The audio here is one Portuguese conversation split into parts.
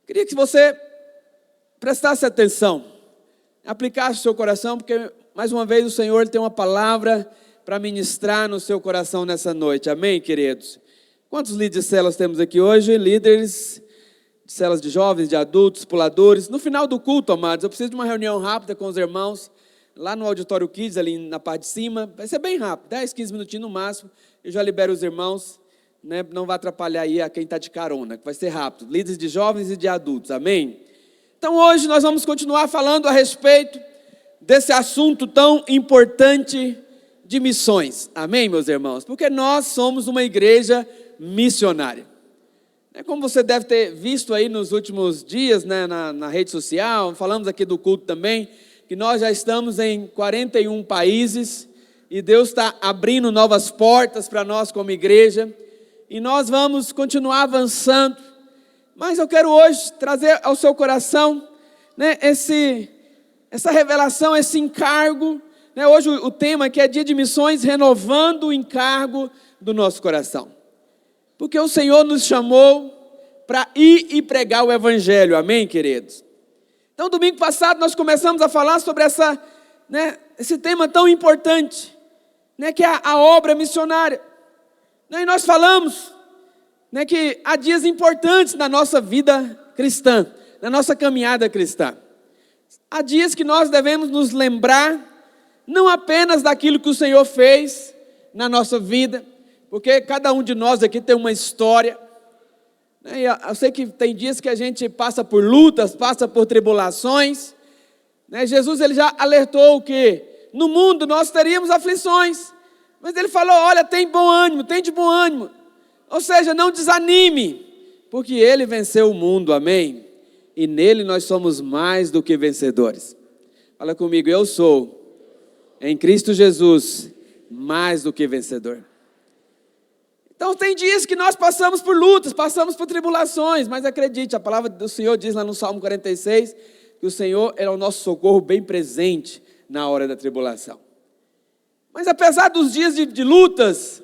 Queria que você prestasse atenção, aplicasse o seu coração, porque mais uma vez o Senhor tem uma palavra para ministrar no seu coração nessa noite. Amém, queridos? Quantos líderes de células temos aqui hoje? Líderes de células de jovens, de adultos, puladores. No final do culto, amados, eu preciso de uma reunião rápida com os irmãos, lá no Auditório Kids, ali na parte de cima. Vai ser bem rápido, 10, 15 minutinhos no máximo. Eu já libero os irmãos, né? Não vai atrapalhar aí a quem está de carona, que vai ser rápido. Líderes de jovens e de adultos, amém? Então hoje nós vamos continuar falando a respeito desse assunto tão importante de missões. Amém, meus irmãos? Porque nós somos uma igreja missionária. Como você deve ter visto aí nos últimos dias, né, na rede social, falamos aqui do culto também, que nós já estamos em 41 países e Deus está abrindo novas portas para nós como igreja e nós vamos continuar avançando. Mas eu quero hoje trazer ao seu coração, né, essa revelação, esse encargo, né? Hoje o tema aqui é dia de missões, renovando o encargo do nosso coração. Porque o Senhor nos chamou para ir e pregar o Evangelho, amém, queridos? Então, domingo passado, nós começamos a falar sobre esse tema tão importante, né, que é a obra missionária. E nós falamos, né, que há dias importantes na nossa vida cristã, na nossa caminhada cristã. Há dias que nós devemos nos lembrar, não apenas daquilo que o Senhor fez na nossa vida, porque cada um de nós aqui tem uma história. Eu sei que tem dias que a gente passa por lutas, passa por tribulações. Jesus ele já alertou que no mundo nós teríamos aflições. Mas ele falou, olha, tem bom ânimo, tem de bom ânimo. Ou seja, não desanime, porque ele venceu o mundo, amém? E nele nós somos mais do que vencedores. Fala comigo, eu sou, em Cristo Jesus, mais do que vencedor. Então tem dias que nós passamos por lutas, passamos por tribulações, mas acredite, a palavra do Senhor diz lá no Salmo 46, que o Senhor é o nosso socorro bem presente na hora da tribulação. Mas apesar dos dias de lutas,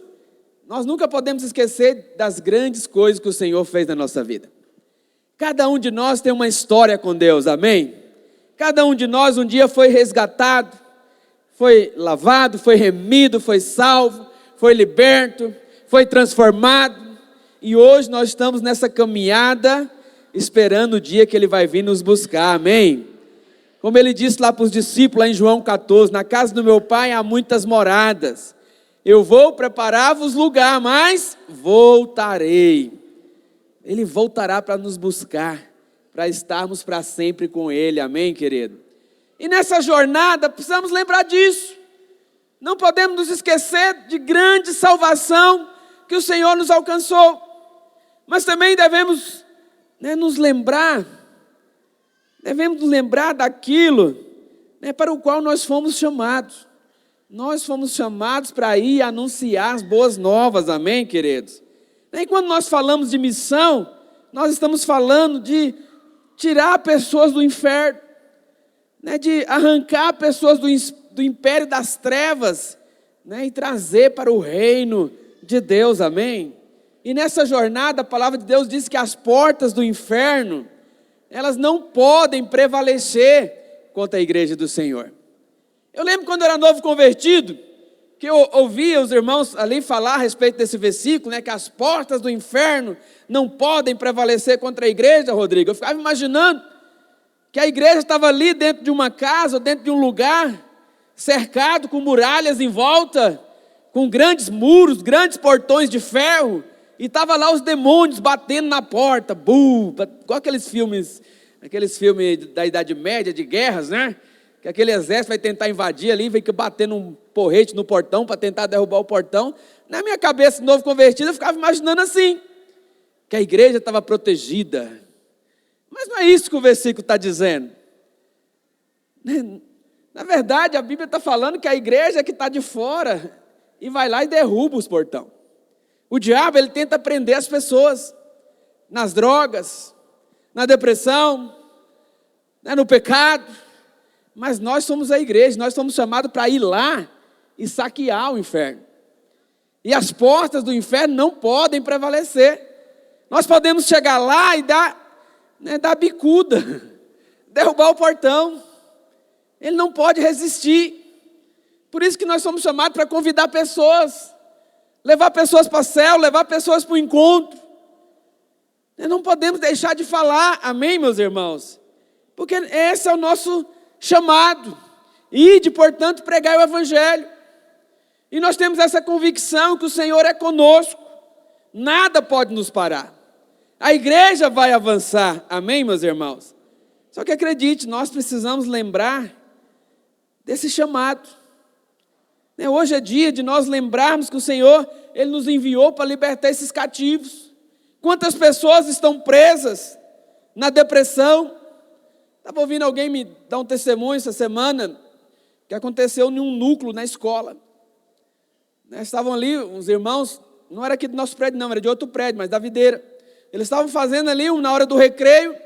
nós nunca podemos esquecer das grandes coisas que o Senhor fez na nossa vida. Cada um de nós tem uma história com Deus, amém? Cada um de nós um dia foi resgatado, foi lavado, foi remido, foi salvo, foi liberto, foi transformado, e hoje nós estamos nessa caminhada, esperando o dia que Ele vai vir nos buscar, amém? Como Ele disse lá para os discípulos, lá em João 14, na casa do meu Pai há muitas moradas, eu vou preparar-vos lugar, mas voltarei. Ele voltará para nos buscar, para estarmos para sempre com Ele, amém, querido? E nessa jornada, precisamos lembrar disso, não podemos nos esquecer de grande salvação, que o Senhor nos alcançou, mas também devemos nos lembrar daquilo para o qual nós fomos chamados. Nós fomos chamados para ir anunciar as boas novas, amém, queridos? E quando nós falamos de missão, nós estamos falando de tirar pessoas do inferno, de arrancar pessoas do império das trevas, e trazer para o reino de Deus, amém? E nessa jornada a palavra de Deus diz que as portas do inferno, elas não podem prevalecer contra a igreja do Senhor. Eu lembro quando eu era novo convertido, que eu ouvia os irmãos ali falar a respeito desse versículo, que as portas do inferno não podem prevalecer contra a igreja, Rodrigo. Eu ficava imaginando que a igreja estava ali dentro de uma casa, ou dentro de um lugar, cercado com muralhas em volta, com grandes muros, grandes portões de ferro, e estava lá os demônios batendo na porta, igual aqueles filmes da Idade Média, de guerras, que aquele exército vai tentar invadir ali, vem batendo um porrete no portão, para tentar derrubar o portão. Na minha cabeça, novo convertido, eu ficava imaginando assim, que a igreja estava protegida, mas não é isso que o versículo está dizendo. Na verdade, a Bíblia está falando que a igreja é que está de fora, e vai lá e derruba os portões. O diabo, ele tenta prender as pessoas nas drogas, na depressão, no pecado. Mas nós somos a igreja, nós somos chamados para ir lá e saquear o inferno. E as portas do inferno não podem prevalecer. Nós podemos chegar lá e dar né, dar bicuda, derrubar o portão. Ele não pode resistir. Por isso que nós somos chamados para convidar pessoas, levar pessoas para o céu, levar pessoas para o encontro. Nós não podemos deixar de falar, amém, meus irmãos? Porque esse é o nosso chamado. Ide, portanto, pregai o evangelho. E nós temos essa convicção que o Senhor é conosco. Nada pode nos parar. A igreja vai avançar, amém, meus irmãos? Só que acredite, nós precisamos lembrar desse chamado. Hoje é dia de nós lembrarmos que o Senhor, Ele nos enviou para libertar esses cativos. Quantas pessoas estão presas na depressão? Estava ouvindo alguém me dar um testemunho essa semana, que aconteceu em um núcleo na escola. Estavam ali uns irmãos, não era aqui do nosso prédio não, era de outro prédio, mas da videira. Eles estavam fazendo ali, na hora do recreio,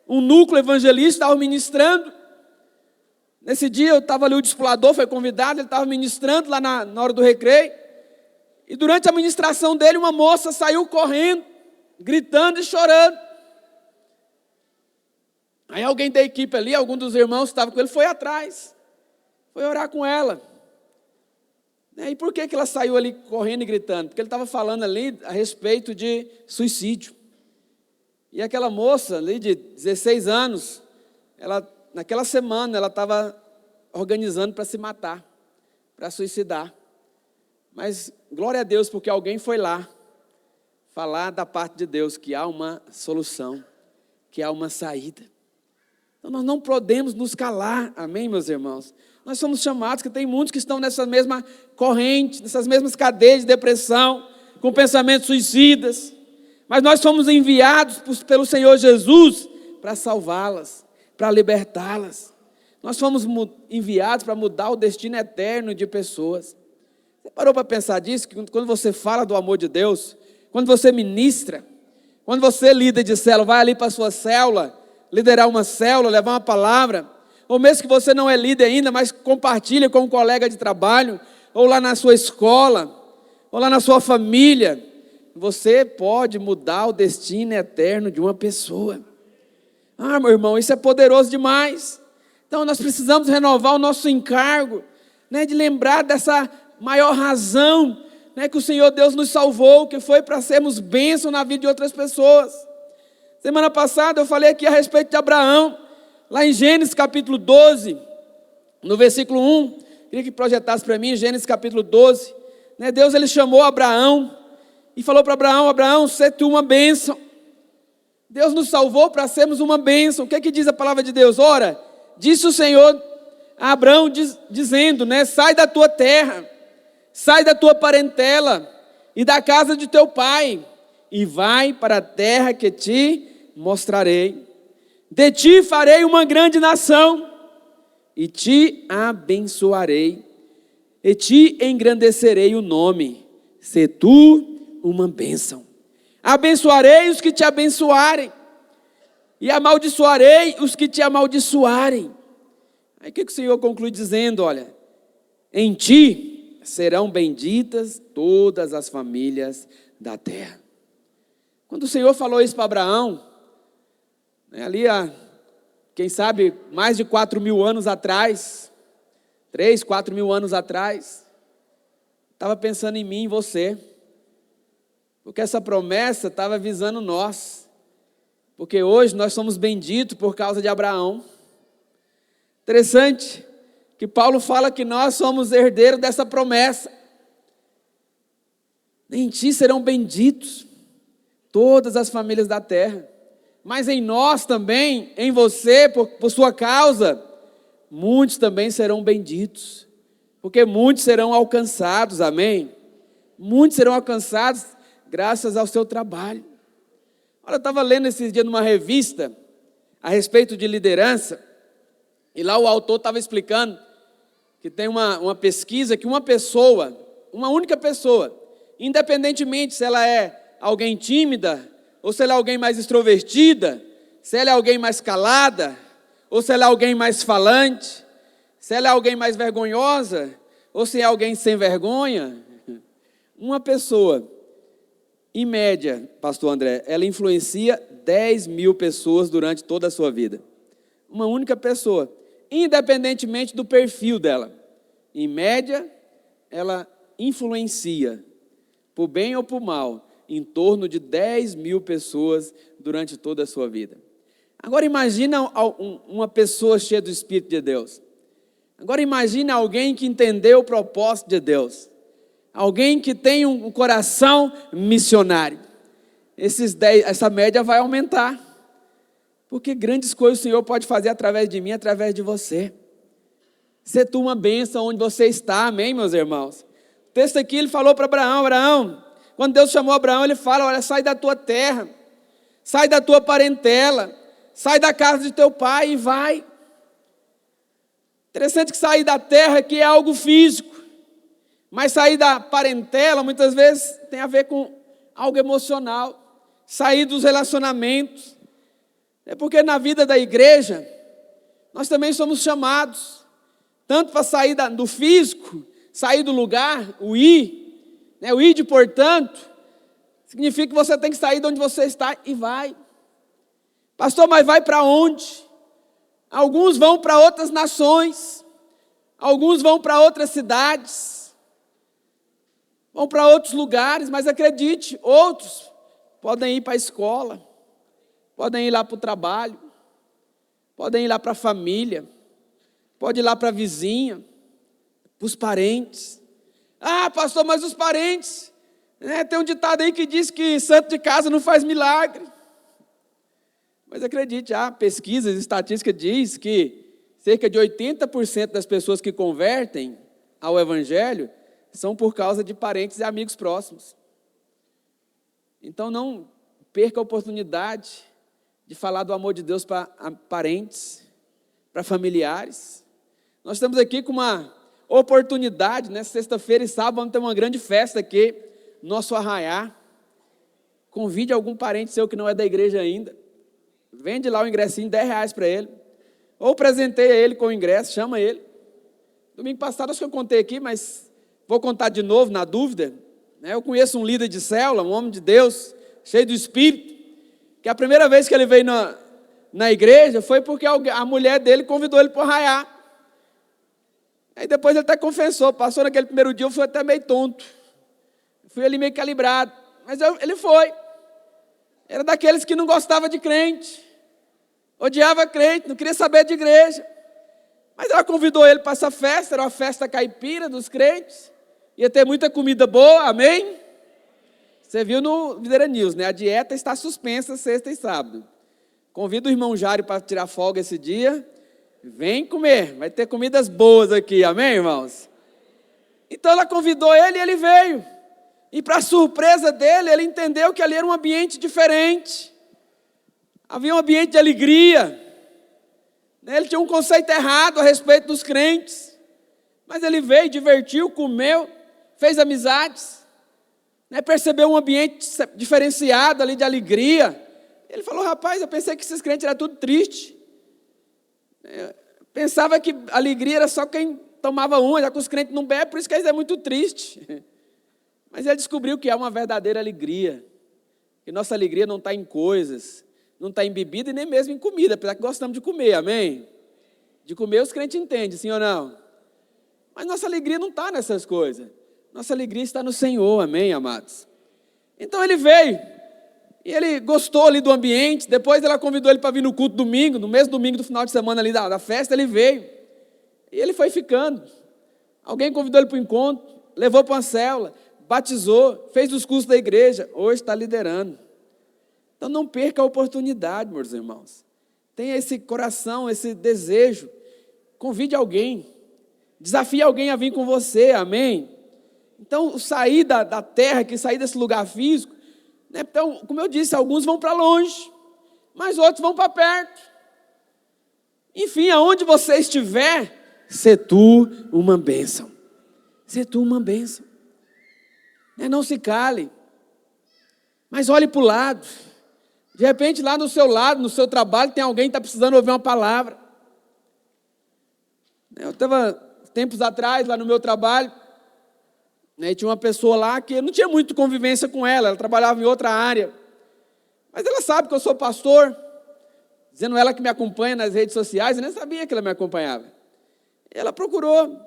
um núcleo evangelista, estavam ministrando. Nesse dia eu estava ali, o discipulador foi convidado, ele estava ministrando lá na hora do recreio. E durante a ministração dele, uma moça saiu correndo, gritando e chorando. Aí alguém da equipe ali, algum dos irmãos que estava com ele, foi atrás, foi orar com ela. E por que ela saiu ali correndo e gritando? Porque ele estava falando ali a respeito de suicídio. E aquela moça ali de 16 anos, naquela semana ela estava organizando para se matar, para suicidar. Mas glória a Deus, porque alguém foi lá falar da parte de Deus que há uma solução, que há uma saída. Então nós não podemos nos calar, amém, meus irmãos? Nós somos chamados, que tem muitos que estão nessa mesma corrente, nessas mesmas cadeias de depressão, com pensamentos suicidas. Mas nós somos enviados pelo Senhor Jesus para salvá-las, para libertá-las. Nós fomos enviados para mudar o destino eterno de pessoas. Você parou para pensar disso? Que quando você fala do amor de Deus, quando você ministra, quando você, líder de célula, vai ali para a sua célula, liderar uma célula, levar uma palavra, ou mesmo que você não é líder ainda, mas compartilha com um colega de trabalho, ou lá na sua escola, ou lá na sua família, você pode mudar o destino eterno de uma pessoa. Ah, meu irmão, isso é poderoso demais. Então nós precisamos renovar o nosso encargo, de lembrar dessa maior razão, que o Senhor Deus nos salvou, que foi para sermos bênção na vida de outras pessoas. Semana passada eu falei aqui a respeito de Abraão, lá em Gênesis capítulo 12, no versículo 1, queria que projetasse para mim, Gênesis capítulo 12, Deus ele chamou Abraão, e falou para Abraão: Abraão, sê tu uma bênção. Deus nos salvou para sermos uma bênção. O que diz a palavra de Deus? Ora, disse o Senhor a Abraão, dizendo, sai da tua terra, sai da tua parentela, e da casa de teu pai, e vai para a terra que te mostrarei. De ti farei uma grande nação, e te abençoarei, e te engrandecerei o nome, se tu uma bênção. Abençoarei os que te abençoarem, e amaldiçoarei os que te amaldiçoarem. Aí o que o Senhor conclui dizendo? Olha, em ti serão benditas todas as famílias da terra. Quando o Senhor falou isso para Abraão, ali há, quem sabe, mais de 4.000 anos atrás, 3, 4.000 anos atrás, estava pensando em mim e você, porque essa promessa estava visando nós, porque hoje nós somos benditos por causa de Abraão. Interessante que Paulo fala que nós somos herdeiros dessa promessa. Em ti serão benditos todas as famílias da terra, mas em nós também, em você, por sua causa, muitos também serão benditos, porque muitos serão alcançados, amém? Muitos serão alcançados graças ao seu trabalho. Olha, eu estava lendo esses dias numa revista a respeito de liderança, e lá o autor estava explicando que tem uma pesquisa que uma pessoa, uma única pessoa, independentemente se ela é alguém tímida, ou se ela é alguém mais extrovertida, se ela é alguém mais calada, ou se ela é alguém mais falante, se ela é alguém mais vergonhosa, ou se é alguém sem vergonha, uma pessoa, em média, pastor André, ela influencia 10.000 pessoas durante toda a sua vida. Uma única pessoa, independentemente do perfil dela. Em média, ela influencia, por bem ou por mal, em torno de 10.000 pessoas durante toda a sua vida. Agora imagina uma pessoa cheia do Espírito de Deus. Agora imagina alguém que entendeu o propósito de Deus. Alguém que tem um coração missionário. Essa média vai aumentar. Porque grandes coisas o Senhor pode fazer através de mim, através de você. Ser tu uma bênção onde você está, amém, meus irmãos? O texto aqui, ele falou para Abraão, quando Deus chamou Abraão, ele fala, olha, sai da tua terra, sai da tua parentela, sai da casa de teu pai e vai. Interessante que sair da terra aqui é algo físico, mas sair da parentela muitas vezes tem a ver com algo emocional, sair dos relacionamentos. É porque na vida da igreja, nós também somos chamados, tanto para sair do físico, sair do lugar, o ir, o ir de portanto, significa que você tem que sair de onde você está e vai. Pastor, mas vai para onde? Alguns vão para outras nações, alguns vão para outras cidades, vão para outros lugares, mas acredite, outros podem ir para a escola, podem ir lá para o trabalho, podem ir lá para a família, pode ir lá para a vizinha, para os parentes. Ah, pastor, mas os parentes, tem um ditado aí que diz que santo de casa não faz milagre. Mas acredite, pesquisas, estatísticas diz que cerca de 80% das pessoas que convertem ao Evangelho são por causa de parentes e amigos próximos. Então não perca a oportunidade de falar do amor de Deus para parentes, para familiares. Nós estamos aqui com uma oportunidade, sexta-feira e sábado, vamos ter uma grande festa aqui, nosso arraiá. Convide algum parente seu que não é da igreja ainda. Vende lá o ingressinho, R$10 para ele. Ou presenteia ele com o ingresso, chama ele. Domingo passado, acho que eu contei aqui, mas vou contar de novo, na dúvida. Eu conheço um líder de célula, um homem de Deus, cheio do Espírito, que a primeira vez que ele veio na igreja foi porque a mulher dele convidou ele para o arraiá. Aí depois ele até confessou, passou naquele primeiro dia, eu fui até meio tonto. Fui ali meio calibrado, mas ele foi. Era daqueles que não gostava de crente, odiava crente, não queria saber de igreja. Mas ela convidou ele para essa festa, era uma festa caipira dos crentes, ia ter muita comida boa, amém? Você viu no Videira News, a dieta está suspensa sexta e sábado. Convido o irmão Jário para tirar folga esse dia, vem comer, vai ter comidas boas aqui, amém, irmãos? Então ela convidou ele e ele veio. E para surpresa dele, ele entendeu que ali era um ambiente diferente. Havia um ambiente de alegria. Ele tinha um conceito errado a respeito dos crentes. Mas ele veio, divertiu, comeu, fez amizades. Percebeu um ambiente diferenciado ali de alegria. Ele falou, rapaz, eu pensei que esses crentes eram tudo triste. Pensava que a alegria era só quem tomava uma, já que os crentes não bebem, por isso que eles é muito triste. Mas ele descobriu que há uma verdadeira alegria, que nossa alegria não está em coisas, não está em bebida e nem mesmo em comida, apesar que gostamos de comer, amém? De comer os crentes entendem, sim ou não? Mas nossa alegria não está nessas coisas, nossa alegria está no Senhor, amém, amados? Então ele veio, e ele gostou ali do ambiente, depois ela convidou ele para vir no culto domingo, no mesmo domingo do final de semana ali da festa, ele veio, e ele foi ficando. Alguém convidou ele para o encontro, levou para uma célula, batizou, fez os cursos da igreja, hoje está liderando. Então não perca a oportunidade, meus irmãos. Tenha esse coração, esse desejo. Convide alguém, desafie alguém a vir com você, amém? Então, sair da terra, sair desse lugar físico, então, como eu disse, alguns vão para longe, mas outros vão para perto. Enfim, aonde você estiver, sê tu uma bênção. Sê tu uma bênção. Não se cale, mas olhe para o lado. De repente lá no seu lado, no seu trabalho, tem alguém que está precisando ouvir uma palavra. Eu estava tempos atrás lá no meu trabalho, e tinha uma pessoa lá que eu não tinha muito convivência com ela, ela trabalhava em outra área. Mas ela sabe que eu sou pastor, dizendo ela que me acompanha nas redes sociais, eu nem sabia que ela me acompanhava. Ela procurou,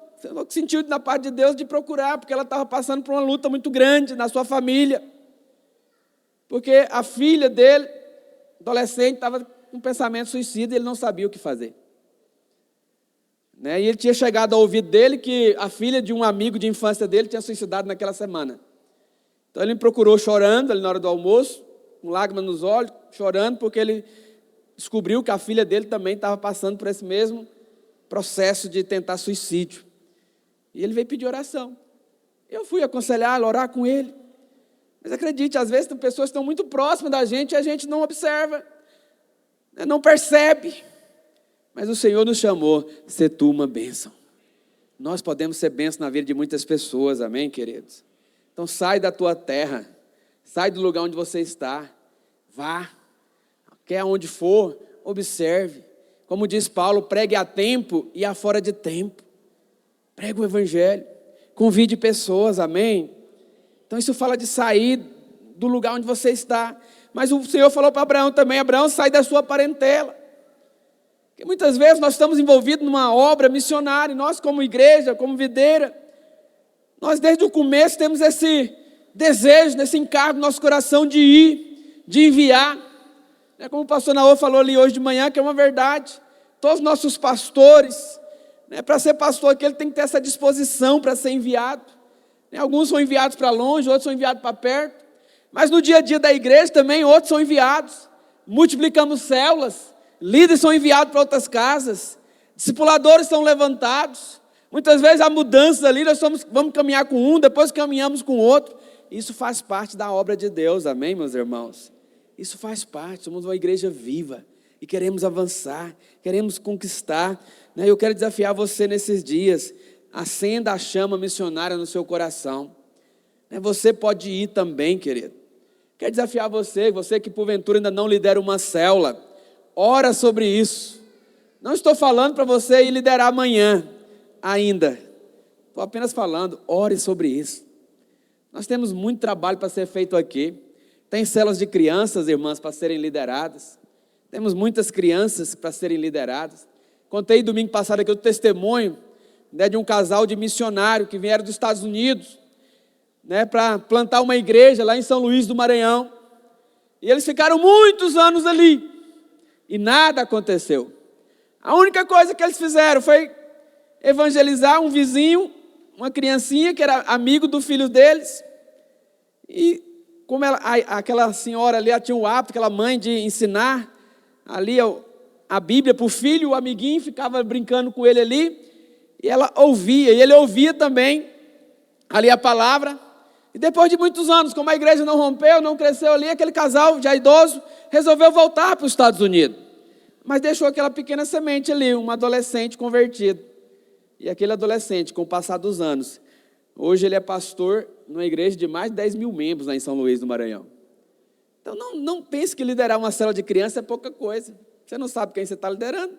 sentiu na parte de Deus de procurar, porque ela estava passando por uma luta muito grande na sua família. Porque a filha dele, adolescente, estava com um pensamento suicida e ele não sabia o que fazer. E ele tinha chegado ao ouvido dele que a filha de um amigo de infância dele tinha suicidado naquela semana. Então ele me procurou chorando, ali na hora do almoço, com lágrimas nos olhos, chorando, porque ele descobriu que a filha dele também estava passando por esse mesmo processo de tentar suicídio. E ele veio pedir oração. Eu fui aconselhá-lo, orar com ele. Mas acredite, às vezes tem pessoas que estão muito próximas da gente e a gente não observa, não percebe. Mas o Senhor nos chamou, ser tu uma bênção. Nós podemos ser bênção na vida de muitas pessoas, amém, queridos? Então sai da tua terra, sai do lugar onde você está, vá, quer onde for, observe. Como diz Paulo, pregue a tempo e a fora de tempo. Pregue o evangelho, convide pessoas, amém? Então isso fala de sair do lugar onde você está. Mas o Senhor falou para Abraão também, Abraão, sai da sua parentela. Porque muitas vezes nós estamos envolvidos numa obra missionária, e nós como igreja, como videira, nós desde o começo temos esse desejo, esse encargo no nosso coração de ir, de enviar. Como o pastor Naô falou ali hoje de manhã, que é uma verdade. Todos os nossos pastores, para ser pastor aqui, ele tem que ter essa disposição para ser enviado. Alguns são enviados para longe, outros são enviados para perto. Mas no dia a dia da igreja também, outros são enviados. Multiplicamos células, líderes são enviados para outras casas, discipuladores são levantados. Muitas vezes há mudanças ali, vamos caminhar com um, depois caminhamos com o outro. Isso faz parte da obra de Deus, amém, meus irmãos? Isso faz parte, somos uma igreja viva e queremos avançar, queremos conquistar. Eu quero desafiar você nesses dias, acenda a chama missionária no seu coração. Você pode ir também, querido. Quero desafiar você que porventura ainda não lidera uma célula, ora sobre isso. Não estou falando para você ir liderar amanhã, ainda. Estou apenas falando, ore sobre isso. Nós temos muito trabalho para ser feito aqui. Tem células de crianças, irmãs, para serem lideradas. Temos muitas crianças para serem lideradas. Contei domingo passado aqui o testemunho de um casal de missionários que vieram dos Estados Unidos, para plantar uma igreja lá em São Luís do Maranhão. E eles ficaram muitos anos ali e nada aconteceu. A única coisa que eles fizeram foi evangelizar um vizinho, uma criancinha que era amigo do filho deles. E como aquela senhora ali, ela tinha o hábito, aquela mãe, de ensinar ali a Bíblia para o filho, o amiguinho ficava brincando com ele ali, e ela ouvia, e ele ouvia também ali a palavra. E depois de muitos anos, como a igreja não rompeu, não cresceu ali, aquele casal já idoso resolveu voltar para os Estados Unidos. Mas deixou aquela pequena semente ali, um adolescente convertido. E aquele adolescente, com o passar dos anos, hoje ele é pastor numa igreja de mais de 10 mil membros lá em São Luís do Maranhão. Então não pense que liderar uma célula de criança é pouca coisa. Você não sabe quem você está liderando.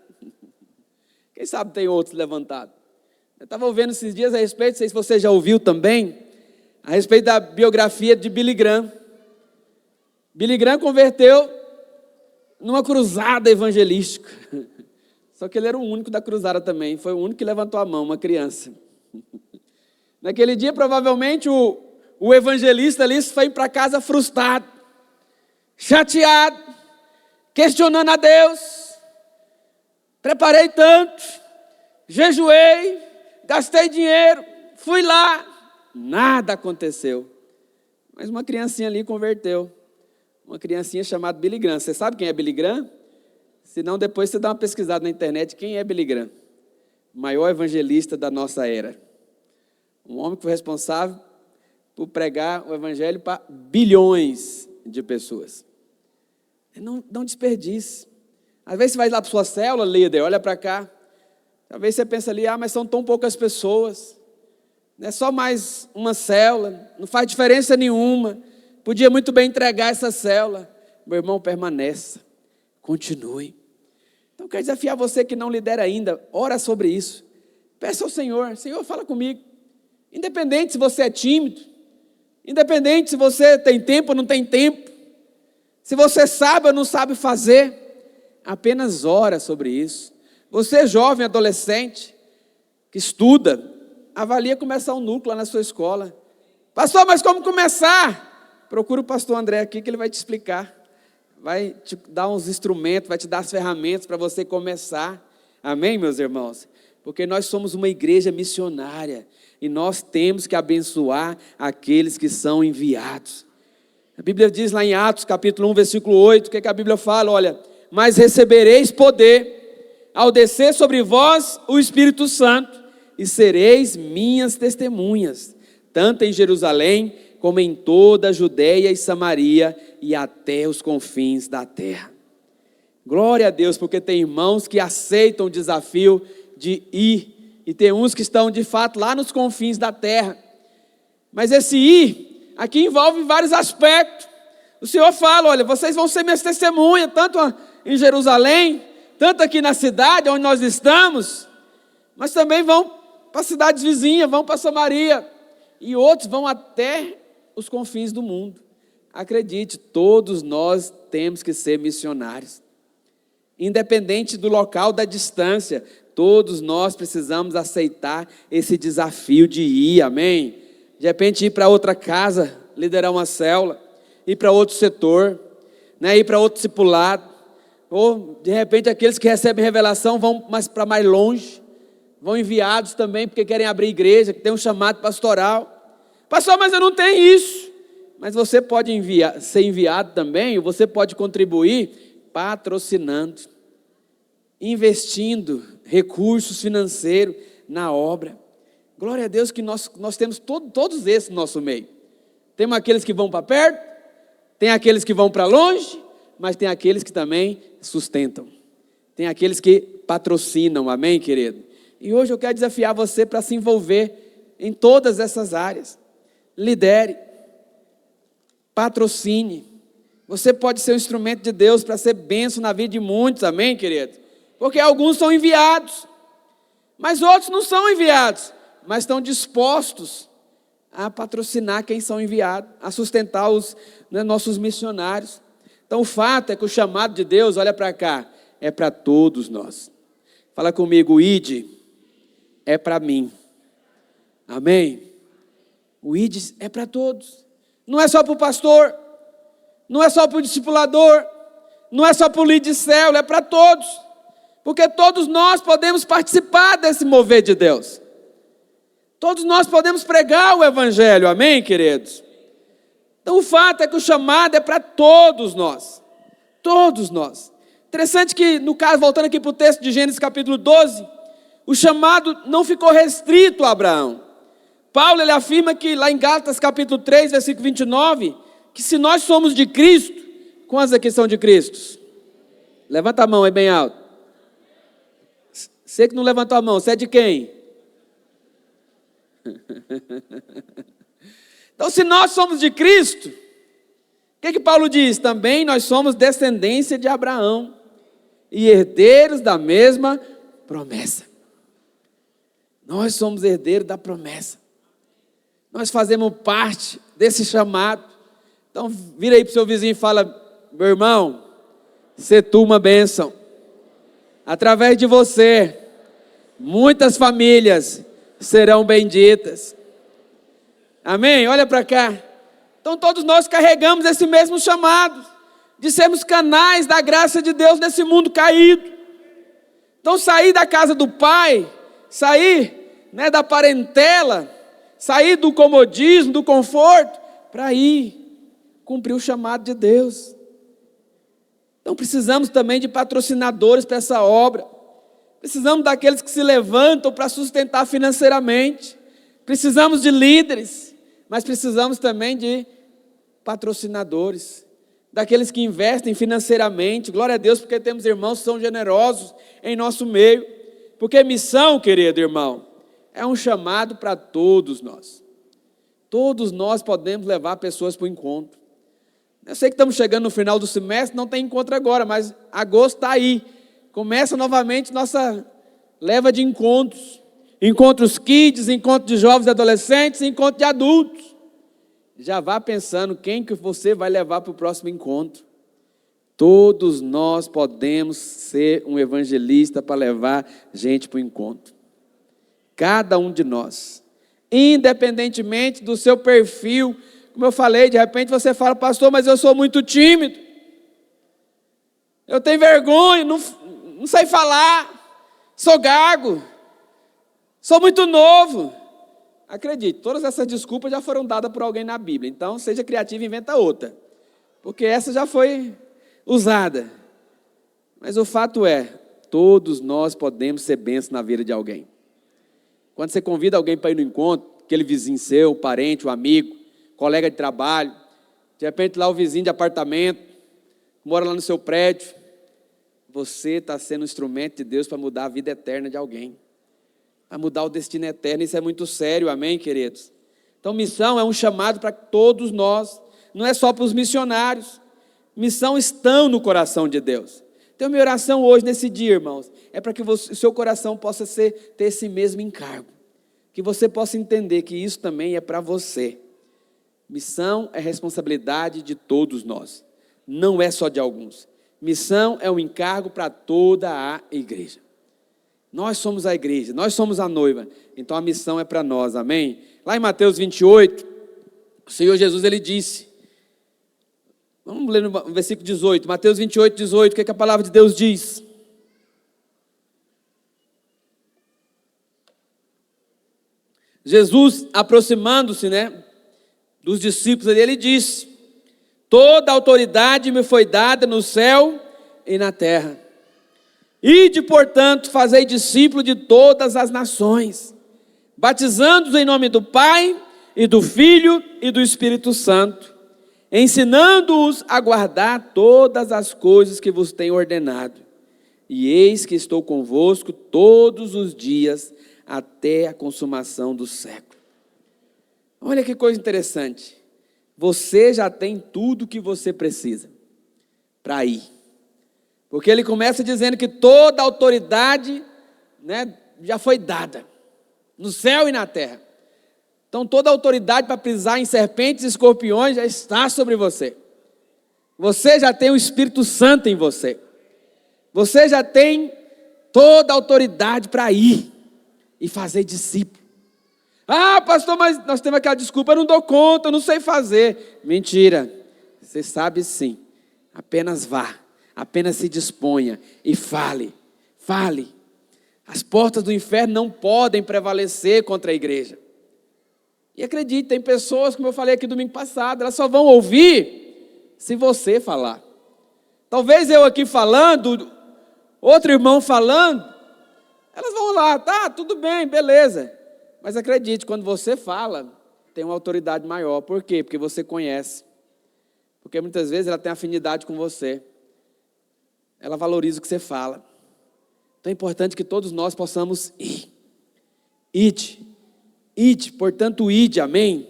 Quem sabe tem outros levantados. Eu estava ouvindo esses dias a respeito, não sei se você já ouviu também, a respeito da biografia de Billy Graham. Billy Graham converteu numa cruzada evangelística. Só que ele era o único da cruzada também, foi o único que levantou a mão, uma criança. Naquele dia, provavelmente, o evangelista ali foi para casa frustrado, chateado, questionando a Deus. Preparei tanto, jejuei, gastei dinheiro, fui lá, nada aconteceu. Mas uma criancinha ali converteu, uma criancinha chamada Billy Graham. Você sabe quem é Billy Graham? Se não, depois você dá uma pesquisada na internet, quem é Billy Graham? O maior evangelista da nossa era. Um homem que foi responsável por pregar o evangelho para bilhões de pessoas. Não desperdice. Às vezes você vai lá para a sua célula, líder, olha para cá. Talvez você pense ali, mas são tão poucas pessoas. É só mais uma célula, não faz diferença nenhuma. Podia muito bem entregar essa célula. Meu irmão, permaneça, continue. Então, quero desafiar você que não lidera ainda, ora sobre isso. Peça ao Senhor, Senhor, fala comigo. Independente se você é tímido, independente se você tem tempo ou não tem tempo, Se você sabe ou não sabe fazer, apenas ora sobre isso. Você, jovem, adolescente, que estuda, avalia começar um núcleo lá na sua escola. Pastor, mas como começar? Procura o pastor André aqui que ele vai te explicar. Vai te dar uns instrumentos, vai te dar as ferramentas para você começar. Amém, meus irmãos? Porque nós somos uma igreja missionária e nós temos que abençoar aqueles que são enviados. A Bíblia diz lá em Atos, capítulo 1, versículo 8, o que a Bíblia fala? Olha, mas recebereis poder ao descer sobre vós o Espírito Santo e sereis minhas testemunhas, tanto em Jerusalém como em toda a Judeia e Samaria e até os confins da terra. Glória a Deus, porque tem irmãos que aceitam o desafio de ir, e tem uns que estão de fato lá nos confins da terra. Mas esse ir, aqui envolve vários aspectos. O Senhor fala, olha, vocês vão ser minhas testemunhas, tanto em Jerusalém, tanto aqui na cidade onde nós estamos, mas também vão para cidades vizinhas, vão para Samaria, e outros vão até os confins do mundo. Acredite, todos nós temos que ser missionários. Independente do local, da distância, todos nós precisamos aceitar esse desafio de ir, amém? De repente ir para outra casa, liderar uma célula, ir para outro setor, né? Ir para outro discipulado, ou de repente aqueles que recebem revelação vão para mais longe, vão enviados também porque querem abrir igreja, que tem um chamado pastoral. Pastor, mas eu não tenho isso. Mas você pode ser enviado também, ou você pode contribuir patrocinando, investindo recursos financeiros na obra. Glória a Deus que nós temos todos esses no nosso meio. Temos aqueles que vão para perto, tem aqueles que vão para longe, mas tem aqueles que também sustentam. Tem aqueles que patrocinam, amém, querido? E hoje eu quero desafiar você para se envolver em todas essas áreas. Lidere, patrocine. Você pode ser um instrumento de Deus para ser bênção na vida de muitos, amém, querido? Porque alguns são enviados, mas outros não são enviados, mas estão dispostos a patrocinar quem são enviados, a sustentar os nossos missionários. Então o fato é que o chamado de Deus, olha para cá, é para todos nós. Fala comigo, ide, é para mim, amém? O ide é para todos, não é só para o pastor, não é só para o discipulador, não é só para o líder de célula, é para todos, porque todos nós podemos participar desse mover de Deus, todos nós podemos pregar o evangelho, amém, queridos? Então o fato é que o chamado é para todos nós, todos nós. Interessante que, no caso, voltando aqui para o texto de Gênesis capítulo 12, o chamado não ficou restrito a Abraão. Paulo, ele afirma que lá em Gálatas capítulo 3, versículo 29, que se nós somos de Cristo, quantos aqui são de Cristo? Levanta a mão aí bem alto. Você que não levantou a mão, você é de quem? Então, se nós somos de Cristo, o que Paulo diz? Também nós somos descendência de Abraão e herdeiros da mesma promessa. Nós somos herdeiros da promessa. Nós fazemos parte desse chamado. Então, vira aí para o seu vizinho e fala, meu irmão, ser tu uma bênção. Através de você, muitas famílias serão benditas. Amém? Olha para cá. Então todos nós carregamos esse mesmo chamado, de sermos canais da graça de Deus nesse mundo caído. Então sair da casa do pai, sair da parentela, sair do comodismo, do conforto, para ir cumprir o chamado de Deus. Então precisamos também de patrocinadores para essa obra. Precisamos daqueles que se levantam para sustentar financeiramente. Precisamos de líderes, mas precisamos também de patrocinadores, daqueles que investem financeiramente. Glória a Deus, porque temos irmãos que são generosos em nosso meio. Porque missão, querido irmão, é um chamado para todos nós. Todos nós podemos levar pessoas para o encontro. Eu sei que estamos chegando no final do semestre, não tem encontro agora, mas agosto está aí. Começa novamente nossa leva de encontros. Encontros kids, encontros de jovens e adolescentes, encontros de adultos. Já vá pensando quem que você vai levar para o próximo encontro. Todos nós podemos ser um evangelista para levar gente para o encontro. Cada um de nós. Independentemente do seu perfil. Como eu falei, de repente você fala, pastor, mas eu sou muito tímido. Eu tenho vergonha, não sei falar. Sou gago. Sou muito novo. Acredite, todas essas desculpas já foram dadas por alguém na Bíblia. Então, seja criativo e inventa outra. Porque essa já foi usada. Mas o fato é, todos nós podemos ser bênção na vida de alguém. Quando você convida alguém para ir no encontro, aquele vizinho seu, parente, um amigo, colega de trabalho, de repente lá o vizinho de apartamento, mora lá no seu prédio, você está sendo um instrumento de Deus para mudar a vida eterna de alguém. Para mudar o destino eterno, isso é muito sério, amém, queridos? Então, missão é um chamado para todos nós, não é só para os missionários. Missão estão no coração de Deus. Então, minha oração hoje, nesse dia, irmãos, é para que o seu coração possa ter esse mesmo encargo. Que você possa entender que isso também é para você. Missão é responsabilidade de todos nós, não é só de alguns. Missão é um encargo para toda a igreja. Nós somos a igreja, nós somos a noiva, então a missão é para nós, amém? Lá em Mateus 28, o Senhor Jesus, ele disse, vamos ler no versículo 18, Mateus 28, 18, o que a palavra de Deus diz? Jesus, aproximando-se, dos discípulos, ele disse, toda autoridade me foi dada no céu e na terra. Ide, portanto, fazei discípulo de todas as nações, batizando-os em nome do Pai, e do Filho, e do Espírito Santo, ensinando-os a guardar todas as coisas que vos tenho ordenado. E eis que estou convosco todos os dias, até a consumação do século. Olha que coisa interessante. Você já tem tudo o que você precisa para ir. Porque ele começa dizendo que toda a autoridade, já foi dada, no céu e na terra. Então toda a autoridade para pisar em serpentes e escorpiões já está sobre você. Você já tem o Espírito Santo em você. Você já tem toda a autoridade para ir e fazer discípulo. Ah, pastor, mas nós temos aquela desculpa, eu não dou conta, eu não sei fazer. Mentira, você sabe sim, apenas vá. Apenas se disponha e fale. As portas do inferno não podem prevalecer contra a igreja. E acredite, tem pessoas, como eu falei aqui domingo passado, elas só vão ouvir se você falar. Talvez eu aqui falando, outro irmão falando, elas vão lá, tá, tudo bem, beleza. Mas acredite, quando você fala, tem uma autoridade maior. Por quê? Porque você conhece. Porque muitas vezes ela tem afinidade com você. Ela valoriza o que você fala. Então é importante que todos nós possamos ir. Ide, portanto ide, amém?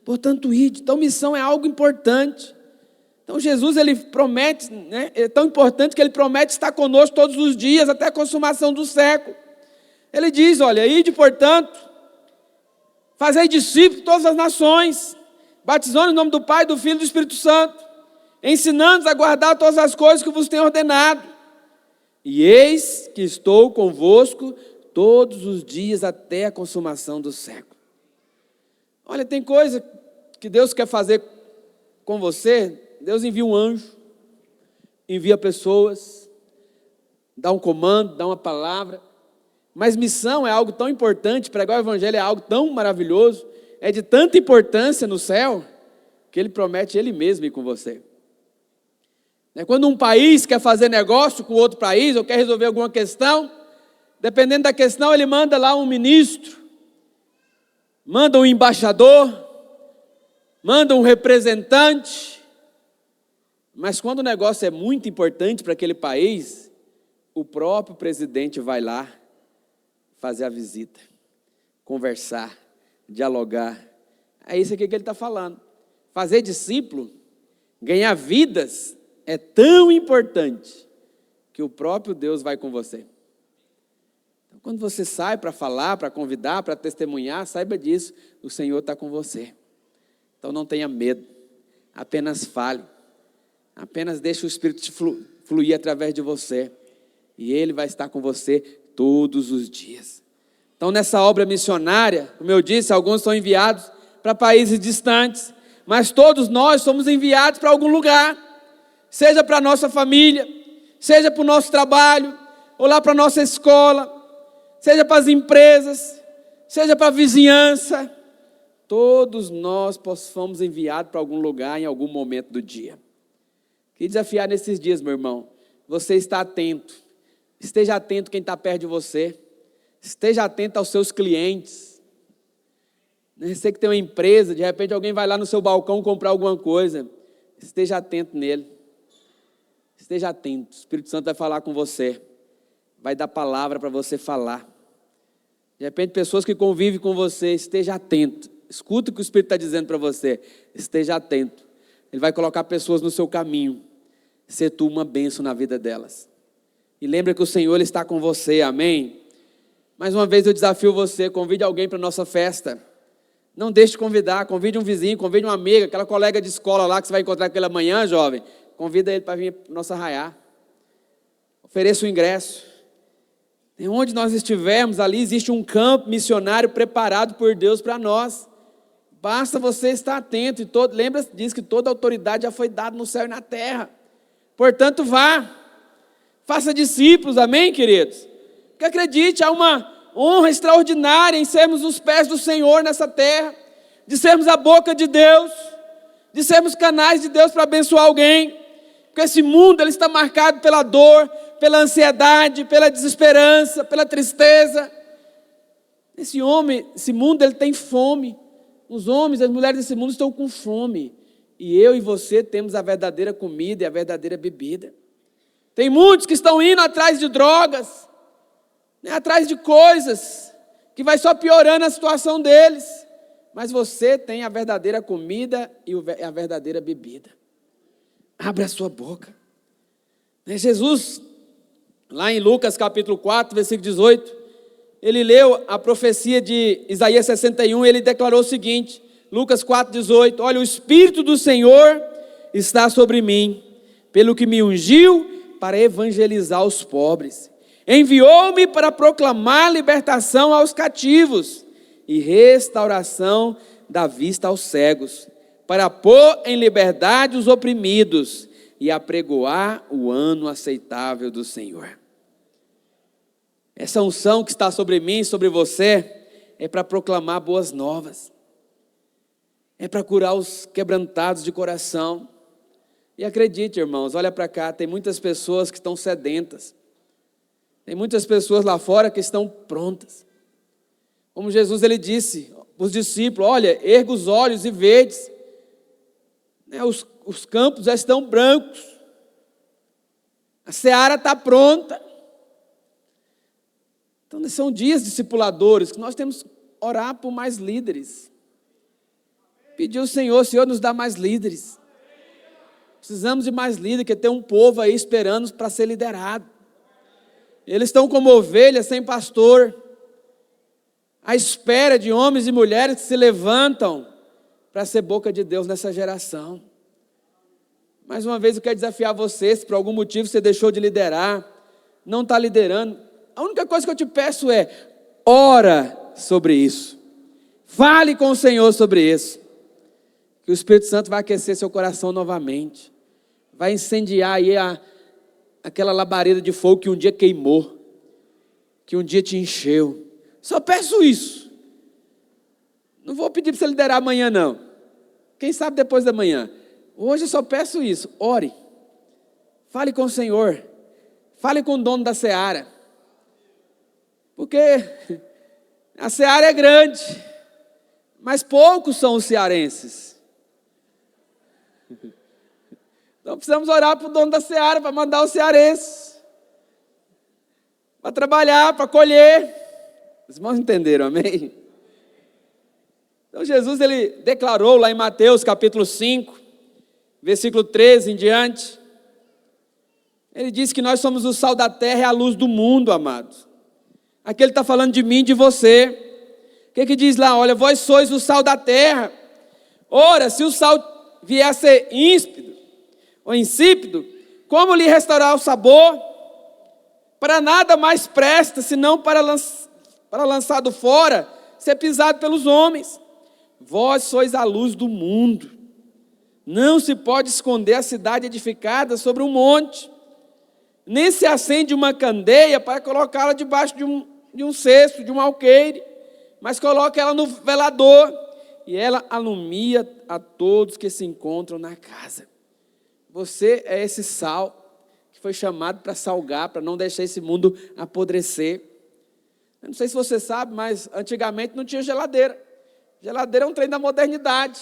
Portanto ide. Então missão é algo importante. Então Jesus, ele promete, é tão importante que ele promete estar conosco todos os dias, até a consumação do século. Ele diz, olha, ide, portanto, fazei discípulos de todas as nações, batizando em nome do Pai, do Filho e do Espírito Santo, ensinando-os a guardar todas as coisas que vos tenho ordenado. E eis que estou convosco todos os dias até a consumação do século. Olha, tem coisa que Deus quer fazer com você. Deus envia um anjo, envia pessoas, dá um comando, dá uma palavra. Mas missão é algo tão importante, pregar o evangelho é algo tão maravilhoso, é de tanta importância no céu, que ele promete ele mesmo ir com você. Quando um país quer fazer negócio com outro país, ou quer resolver alguma questão, dependendo da questão, ele manda lá um ministro, manda um embaixador, manda um representante. Mas quando o negócio é muito importante para aquele país, o próprio presidente vai lá fazer a visita, conversar, dialogar. É isso aqui que ele está falando. Fazer discípulo, ganhar vidas, é tão importante que o próprio Deus vai com você. Então, quando você sai para falar, para convidar, para testemunhar, saiba disso, o Senhor está com você. Então não tenha medo, apenas fale. Apenas deixe o Espírito fluir através de você. E Ele vai estar com você todos os dias. Então, nessa obra missionária, como eu disse, alguns são enviados para países distantes, mas todos nós somos enviados para algum lugar, seja para a nossa família, seja para o nosso trabalho, ou lá para a nossa escola, seja para as empresas, seja para a vizinhança. Todos nós fomos enviados para algum lugar em algum momento do dia. Queria desafiar nesses dias, meu irmão, você está atento, esteja atento quem está perto de você, esteja atento aos seus clientes. Você que tem uma empresa, de repente alguém vai lá no seu balcão comprar alguma coisa, esteja atento nele, esteja atento, o Espírito Santo vai falar com você, vai dar palavra para você falar. De repente pessoas que convivem com você, esteja atento, escuta o que o Espírito está dizendo para você, esteja atento, Ele vai colocar pessoas no seu caminho, ser tu uma bênção na vida delas, e lembra que o Senhor Ele está com você, amém? Mais uma vez eu desafio você, convide alguém para a nossa festa. Não deixe de convidar, convide um vizinho, convide uma amiga, aquela colega de escola lá que você vai encontrar pela manhã, jovem. Convida ele para vir para o nosso arraiá. Ofereça o ingresso. E onde nós estivermos, ali existe um campo missionário preparado por Deus para nós. Basta você estar atento. E lembra, diz que toda autoridade já foi dada no céu e na terra. Portanto, vá. Faça discípulos, amém, queridos? Porque acredite, há uma honra extraordinária em sermos os pés do Senhor nessa terra, de sermos a boca de Deus, de sermos canais de Deus para abençoar alguém, porque esse mundo ele está marcado pela dor, pela ansiedade, pela desesperança, pela tristeza. Esse mundo ele tem fome, os homens e as mulheres desse mundo estão com fome, e eu e você temos a verdadeira comida e a verdadeira bebida. Tem muitos que estão indo atrás de drogas, atrás de coisas que vai só piorando a situação deles, mas você tem a verdadeira comida e a verdadeira bebida. Abre a sua boca. Jesus, lá em Lucas capítulo 4, versículo 18, ele leu a profecia de Isaías 61, ele declarou o seguinte, Lucas 4, 18, olha, o Espírito do Senhor está sobre mim, pelo que me ungiu para evangelizar os pobres. Enviou-me para proclamar libertação aos cativos e restauração da vista aos cegos, para pôr em liberdade os oprimidos e apregoar o ano aceitável do Senhor. Essa unção que está sobre mim e sobre você é para proclamar boas novas, é para curar os quebrantados de coração. E acredite, irmãos, olha para cá, tem muitas pessoas que estão sedentas. Tem muitas pessoas lá fora que estão prontas. Como Jesus ele disse os discípulos, olha, erga os olhos e vedes. Os campos já estão brancos. A seara está pronta. Então são dias discipuladores que nós temos que orar por mais líderes. Pedir ao Senhor, Senhor nos dá mais líderes. Precisamos de mais líderes, que tem um povo aí esperando para ser liderado. Eles estão como ovelhas sem pastor, à espera de homens e mulheres que se levantam para ser boca de Deus nessa geração. Mais uma vez eu quero desafiar você, se por algum motivo você deixou de liderar, não está liderando, a única coisa que eu te peço é, ora sobre isso, fale com o Senhor sobre isso, que o Espírito Santo vai aquecer seu coração novamente, vai incendiar aí aquela labareda de fogo que um dia queimou, que um dia te encheu. Só peço isso. Não vou pedir para você liderar amanhã, não. Quem sabe depois da manhã. Hoje eu só peço isso. Ore. Fale com o Senhor. Fale com o dono da seara. Porque a seara é grande, mas poucos são os cearenses. Então precisamos orar para o dono da seara, para mandar os cearenses, para trabalhar, para colher. Os irmãos entenderam, amém? Então Jesus ele declarou lá em Mateus capítulo 5, versículo 13 em diante, ele disse que nós somos o sal da terra e a luz do mundo, amados. Aqui ele está falando de mim e de você. O que diz lá? Olha, vós sois o sal da terra. Ora, se o sal vier a ser ímpido, ou insípido, como lhe restaurar o sabor? Para nada mais presta, senão para lançado fora, ser pisado pelos homens. Vós sois a luz do mundo. Não se pode esconder a cidade edificada sobre um monte, nem se acende uma candeia para colocá-la debaixo de um cesto, de um alqueire, mas coloca ela no velador, e ela alumia a todos que se encontram na casa. Você é esse sal que foi chamado para salgar, para não deixar esse mundo apodrecer. Eu não sei se você sabe, mas antigamente não tinha geladeira. Geladeira é um trem da modernidade.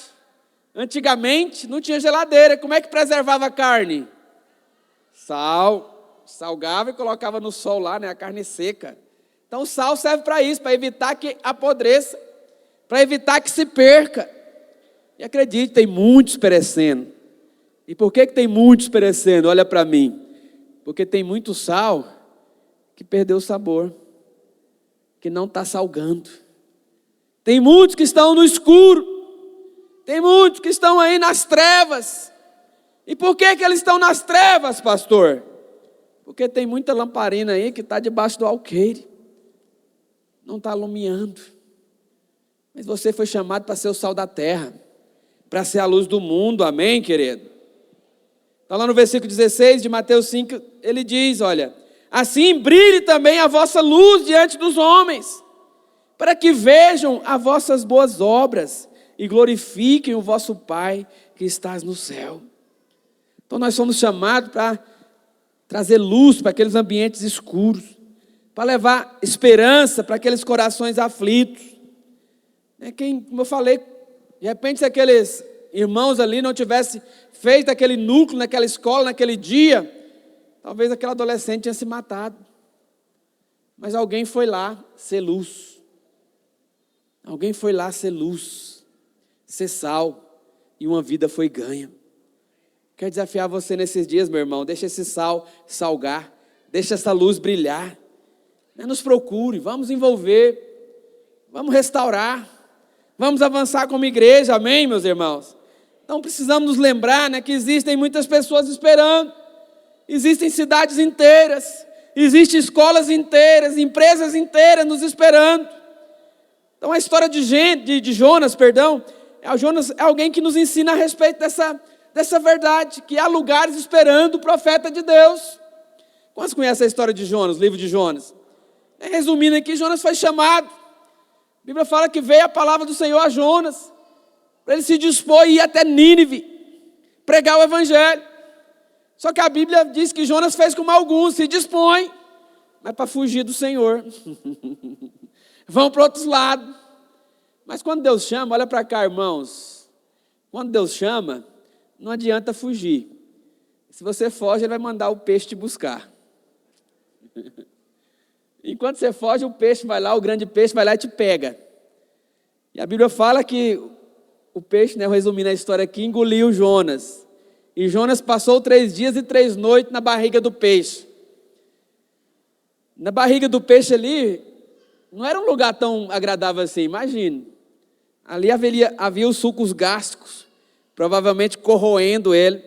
Antigamente não tinha geladeira. Como é que preservava a carne? Sal. Salgava e colocava no sol lá, né, a carne seca. Então o sal serve para isso, para evitar que apodreça, para evitar que se perca. E acredite, tem muitos perecendo. E por que tem muitos perecendo? Olha para mim. Porque tem muito sal que perdeu o sabor, que não está salgando. Tem muitos que estão no escuro. Tem muitos que estão aí nas trevas. E por que eles estão nas trevas, pastor? Porque tem muita lamparina aí que está debaixo do alqueire. Não está alumiando. Mas você foi chamado para ser o sal da terra, para ser a luz do mundo, amém, querido? Então lá no versículo 16 de Mateus 5, ele diz, olha, assim brilhe também a vossa luz diante dos homens, para que vejam as vossas boas obras e glorifiquem o vosso Pai que estás no céu. Então nós somos chamados para trazer luz para aqueles ambientes escuros, para levar esperança para aqueles corações aflitos. Como eu falei, de repente se aqueles irmãos ali não tivessem feito aquele núcleo naquela escola, naquele dia, talvez aquele adolescente tinha se matado. Mas alguém foi lá ser luz. Alguém foi lá ser luz, ser sal, e uma vida foi ganha. Quero desafiar você nesses dias, meu irmão, deixa esse sal salgar, deixa essa luz brilhar. Nos procure, vamos envolver, vamos restaurar, vamos avançar como igreja, amém, meus irmãos? Então precisamos nos lembrar, que existem muitas pessoas esperando, existem cidades inteiras, existem escolas inteiras, empresas inteiras nos esperando. Então a história de Jonas, Jonas é alguém que nos ensina a respeito dessa verdade, que há lugares esperando o profeta de Deus. Quantos conhecem a história de Jonas, o livro de Jonas? Resumindo aqui, Jonas foi chamado. A Bíblia fala que veio a palavra do Senhor a Jonas, para ele se dispor a ir até Nínive, pregar o evangelho. Só que a Bíblia diz que Jonas fez como alguns, se dispõe, mas para fugir do Senhor. Vão para outros lados. Mas quando Deus chama, olha para cá, irmãos. Quando Deus chama, não adianta fugir. Se você foge, Ele vai mandar o peixe te buscar. Enquanto você foge, o peixe vai lá, o grande peixe vai lá e te pega. E a Bíblia fala que o peixe, resumindo a história aqui, engoliu Jonas. E Jonas passou 3 dias e 3 noites na barriga do peixe. Na barriga do peixe ali, não era um lugar tão agradável assim, imagine. Ali havia os sucos gástricos, provavelmente corroendo ele,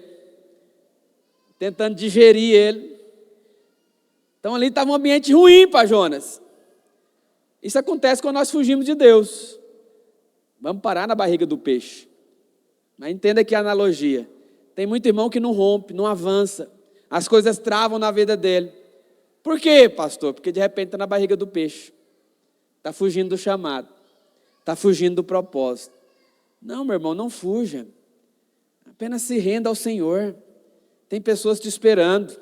tentando digerir ele. Então ali estava um ambiente ruim para Jonas. Isso acontece quando nós fugimos de Deus. Vamos parar na barriga do peixe. Mas entenda aqui a analogia. Tem muito irmão que não rompe, não avança. As coisas travam na vida dele. Por quê, pastor? Porque de repente está na barriga do peixe. Está fugindo do chamado. Está fugindo do propósito. Não, meu irmão, não fuja. Apenas se renda ao Senhor. Tem pessoas te esperando.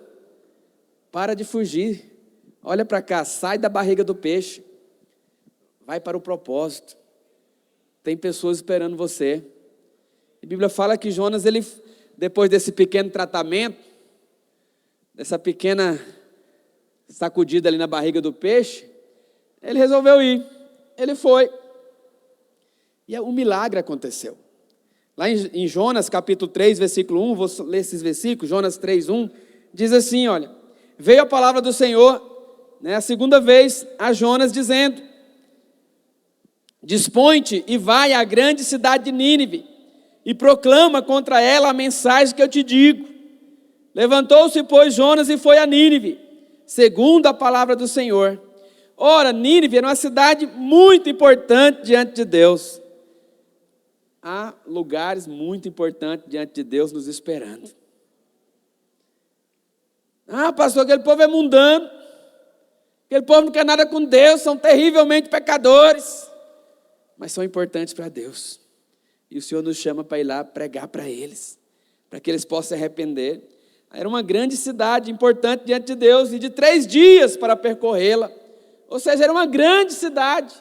Para de fugir. Olha para cá, sai da barriga do peixe. Vai para o propósito. Tem pessoas esperando você. A Bíblia fala que Jonas, depois desse pequeno tratamento, dessa pequena sacudida ali na barriga do peixe, ele resolveu ir. Ele foi. E um milagre aconteceu. Lá em Jonas capítulo 3, versículo 1, vou ler esses versículos, Jonas 3, 1, diz assim, olha, veio a palavra do Senhor, a segunda vez a Jonas dizendo, dispõe-te e vai à grande cidade de Nínive, e proclama contra ela a mensagem que eu te digo. Levantou-se, pois, Jonas e foi a Nínive, segundo a palavra do Senhor. Ora, Nínive era uma cidade muito importante diante de Deus. Há lugares muito importantes diante de Deus nos esperando. Ah, pastor, aquele povo é mundano. Aquele povo não quer nada com Deus, são terrivelmente pecadores. Mas são importantes para Deus. E o Senhor nos chama para ir lá pregar para eles, para que eles possam se arrepender. Era uma grande cidade, importante diante de Deus, e de 3 dias para percorrê-la. Ou seja, era uma grande cidade.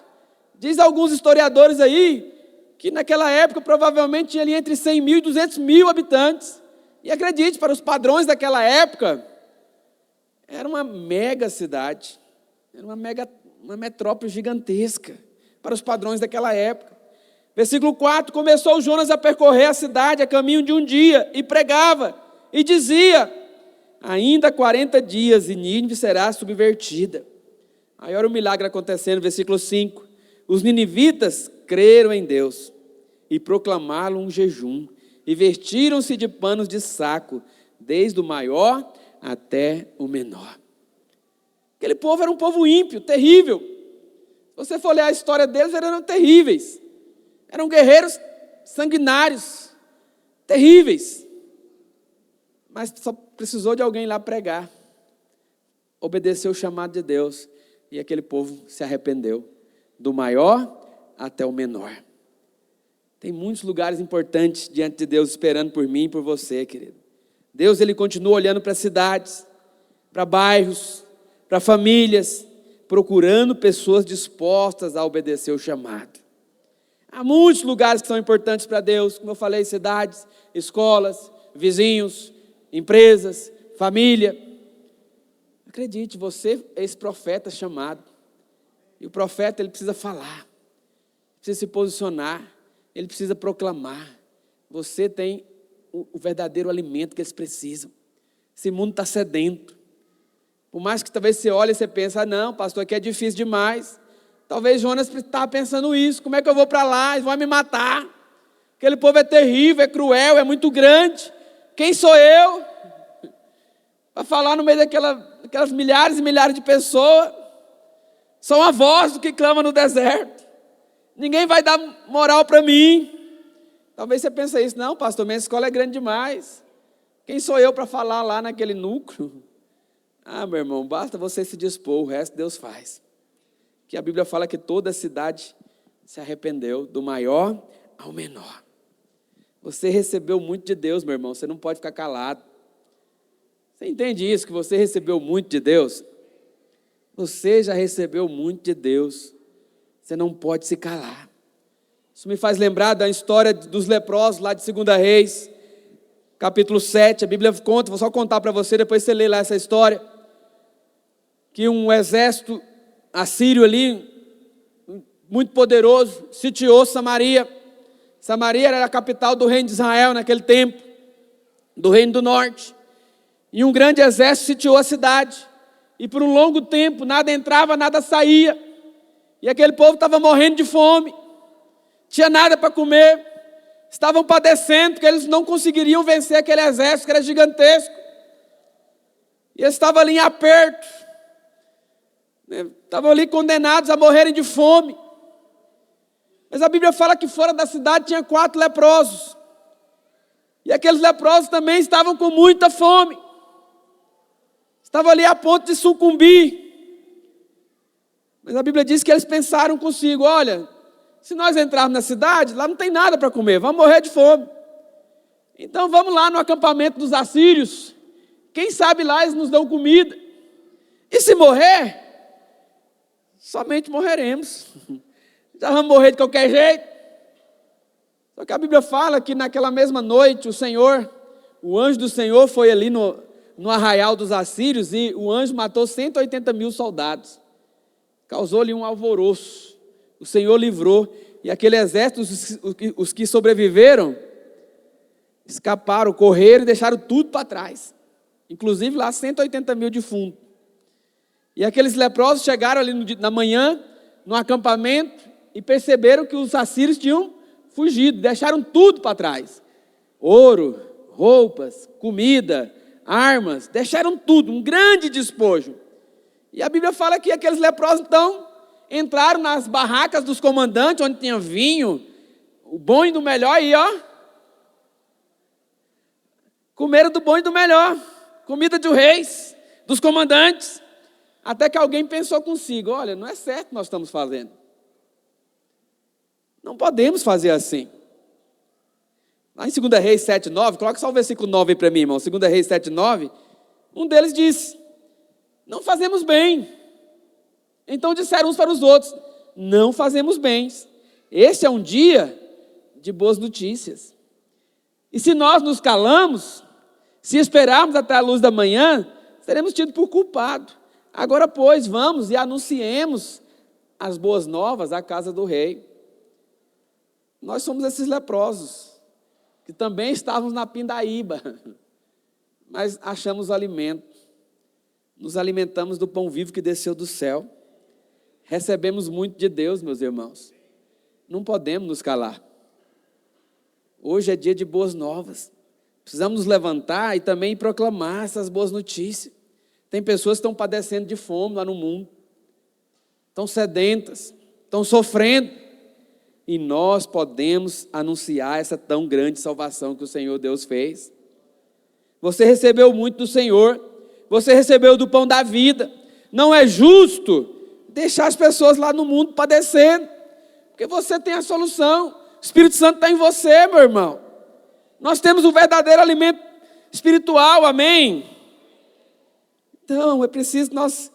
Diz alguns historiadores aí, que naquela época provavelmente tinha ali entre 100 mil e 200 mil habitantes. E acredite, para os padrões daquela época, era uma mega cidade, era uma metrópole gigantesca, para os padrões daquela época. Versículo 4, começou Jonas a percorrer a cidade a caminho de um dia, e pregava, e dizia, ainda 40 dias e Nínive será subvertida. Aí olha o milagre acontecendo, versículo 5, os ninivitas creram em Deus, e proclamaram um jejum, e vestiram-se de panos de saco, desde o maior até o menor. Aquele povo era um povo ímpio, terrível. Se você for ler a história deles, eram terríveis. Eram guerreiros sanguinários, terríveis. Mas só precisou de alguém lá pregar. Obedeceu o chamado de Deus. E aquele povo se arrependeu. Do maior até o menor. Tem muitos lugares importantes diante de Deus esperando por mim e por você, querido. Deus, Ele continua olhando para cidades, para bairros, para famílias, procurando pessoas dispostas a obedecer o chamado. Há muitos lugares que são importantes para Deus, como eu falei, cidades, escolas, vizinhos, empresas, família. Acredite, você é esse profeta chamado. E o profeta, ele precisa falar, precisa se posicionar, ele precisa proclamar. Você tem o verdadeiro alimento que eles precisam. Esse mundo está sedento. Por mais que talvez você olhe e você pense, ah não, pastor, aqui é difícil demais. Talvez Jonas estava pensando isso, como é que eu vou para lá, eles vão me matar. Aquele povo é terrível, é cruel, é muito grande. Quem sou eu para falar no meio daquelas milhares e milhares de pessoas? Sou uma voz do que clama no deserto. Ninguém vai dar moral para mim. Talvez você pense isso, não, pastor, minha escola é grande demais. Quem sou eu para falar lá naquele núcleo? Ah, meu irmão, basta você se dispor, o resto Deus faz. Que a Bíblia fala que toda a cidade se arrependeu, do maior ao menor. Você recebeu muito de Deus, meu irmão, você não pode ficar calado. Você entende isso, que você recebeu muito de Deus? Você já recebeu muito de Deus, você não pode se calar. Isso me faz lembrar da história dos leprosos lá de 2 Reis, capítulo 7, a Bíblia conta, vou só contar para você, depois você lê lá essa história, que um exército assírio ali, muito poderoso, sitiou Samaria. Samaria era a capital do reino de Israel naquele tempo, do reino do norte, e um grande exército sitiou a cidade, e por um longo tempo, nada entrava, nada saía, e aquele povo estava morrendo de fome, tinha nada para comer, estavam padecendo, porque eles não conseguiriam vencer aquele exército que era gigantesco, e eles estavam ali em aperto, estavam ali condenados a morrerem de fome. Mas a Bíblia fala que fora da cidade tinha 4 leprosos, e aqueles leprosos também estavam com muita fome, estavam ali a ponto de sucumbir. Mas a Bíblia diz que eles pensaram consigo, olha, se nós entrarmos na cidade, lá não tem nada para comer, vamos morrer de fome. Então vamos lá no acampamento dos assírios, quem sabe lá eles nos dão comida. E se morrer, somente morreremos. Já vamos morrer de qualquer jeito. Só que a Bíblia fala que naquela mesma noite o anjo do Senhor foi ali no arraial dos assírios e o anjo matou 180 mil soldados. Causou ali um alvoroço. O Senhor livrou, e aquele exército, os que sobreviveram, escaparam, correram e deixaram tudo para trás. Inclusive lá 180 mil defuntos. E aqueles leprosos chegaram ali na manhã, no acampamento, e perceberam que os assírios tinham fugido, deixaram tudo para trás. Ouro, roupas, comida, armas, deixaram tudo, um grande despojo. E a Bíblia fala que aqueles leprosos, então, entraram nas barracas dos comandantes, onde tinha vinho, o bom e do melhor, e comeram do bom e do melhor, comida de reis, dos comandantes, até que alguém pensou consigo, olha, não é certo o que nós estamos fazendo. Não podemos fazer assim. Lá em 2 Reis 7:9, coloca só o versículo 9 aí para mim, irmão. 2 Reis 7:9, um deles disse, não fazemos bem. Então disseram uns para os outros, não fazemos bem. Este é um dia de boas notícias. E se nós nos calamos, se esperarmos até a luz da manhã, seremos tidos por culpado. Agora, pois, vamos e anunciemos as boas novas à casa do rei. Nós somos esses leprosos, que também estávamos na pindaíba, mas achamos alimento, nos alimentamos do pão vivo que desceu do céu, recebemos muito de Deus, meus irmãos, não podemos nos calar. Hoje é dia de boas novas, precisamos nos levantar e também proclamar essas boas notícias. Tem pessoas que estão padecendo de fome lá no mundo, estão sedentas, estão sofrendo, e nós podemos anunciar essa tão grande salvação que o Senhor Deus fez. Você recebeu muito do Senhor, você recebeu do pão da vida. Não é justo deixar as pessoas lá no mundo padecendo, porque você tem a solução. O Espírito Santo está em você, meu irmão. Nós temos o verdadeiro alimento espiritual, amém? Então, é preciso nós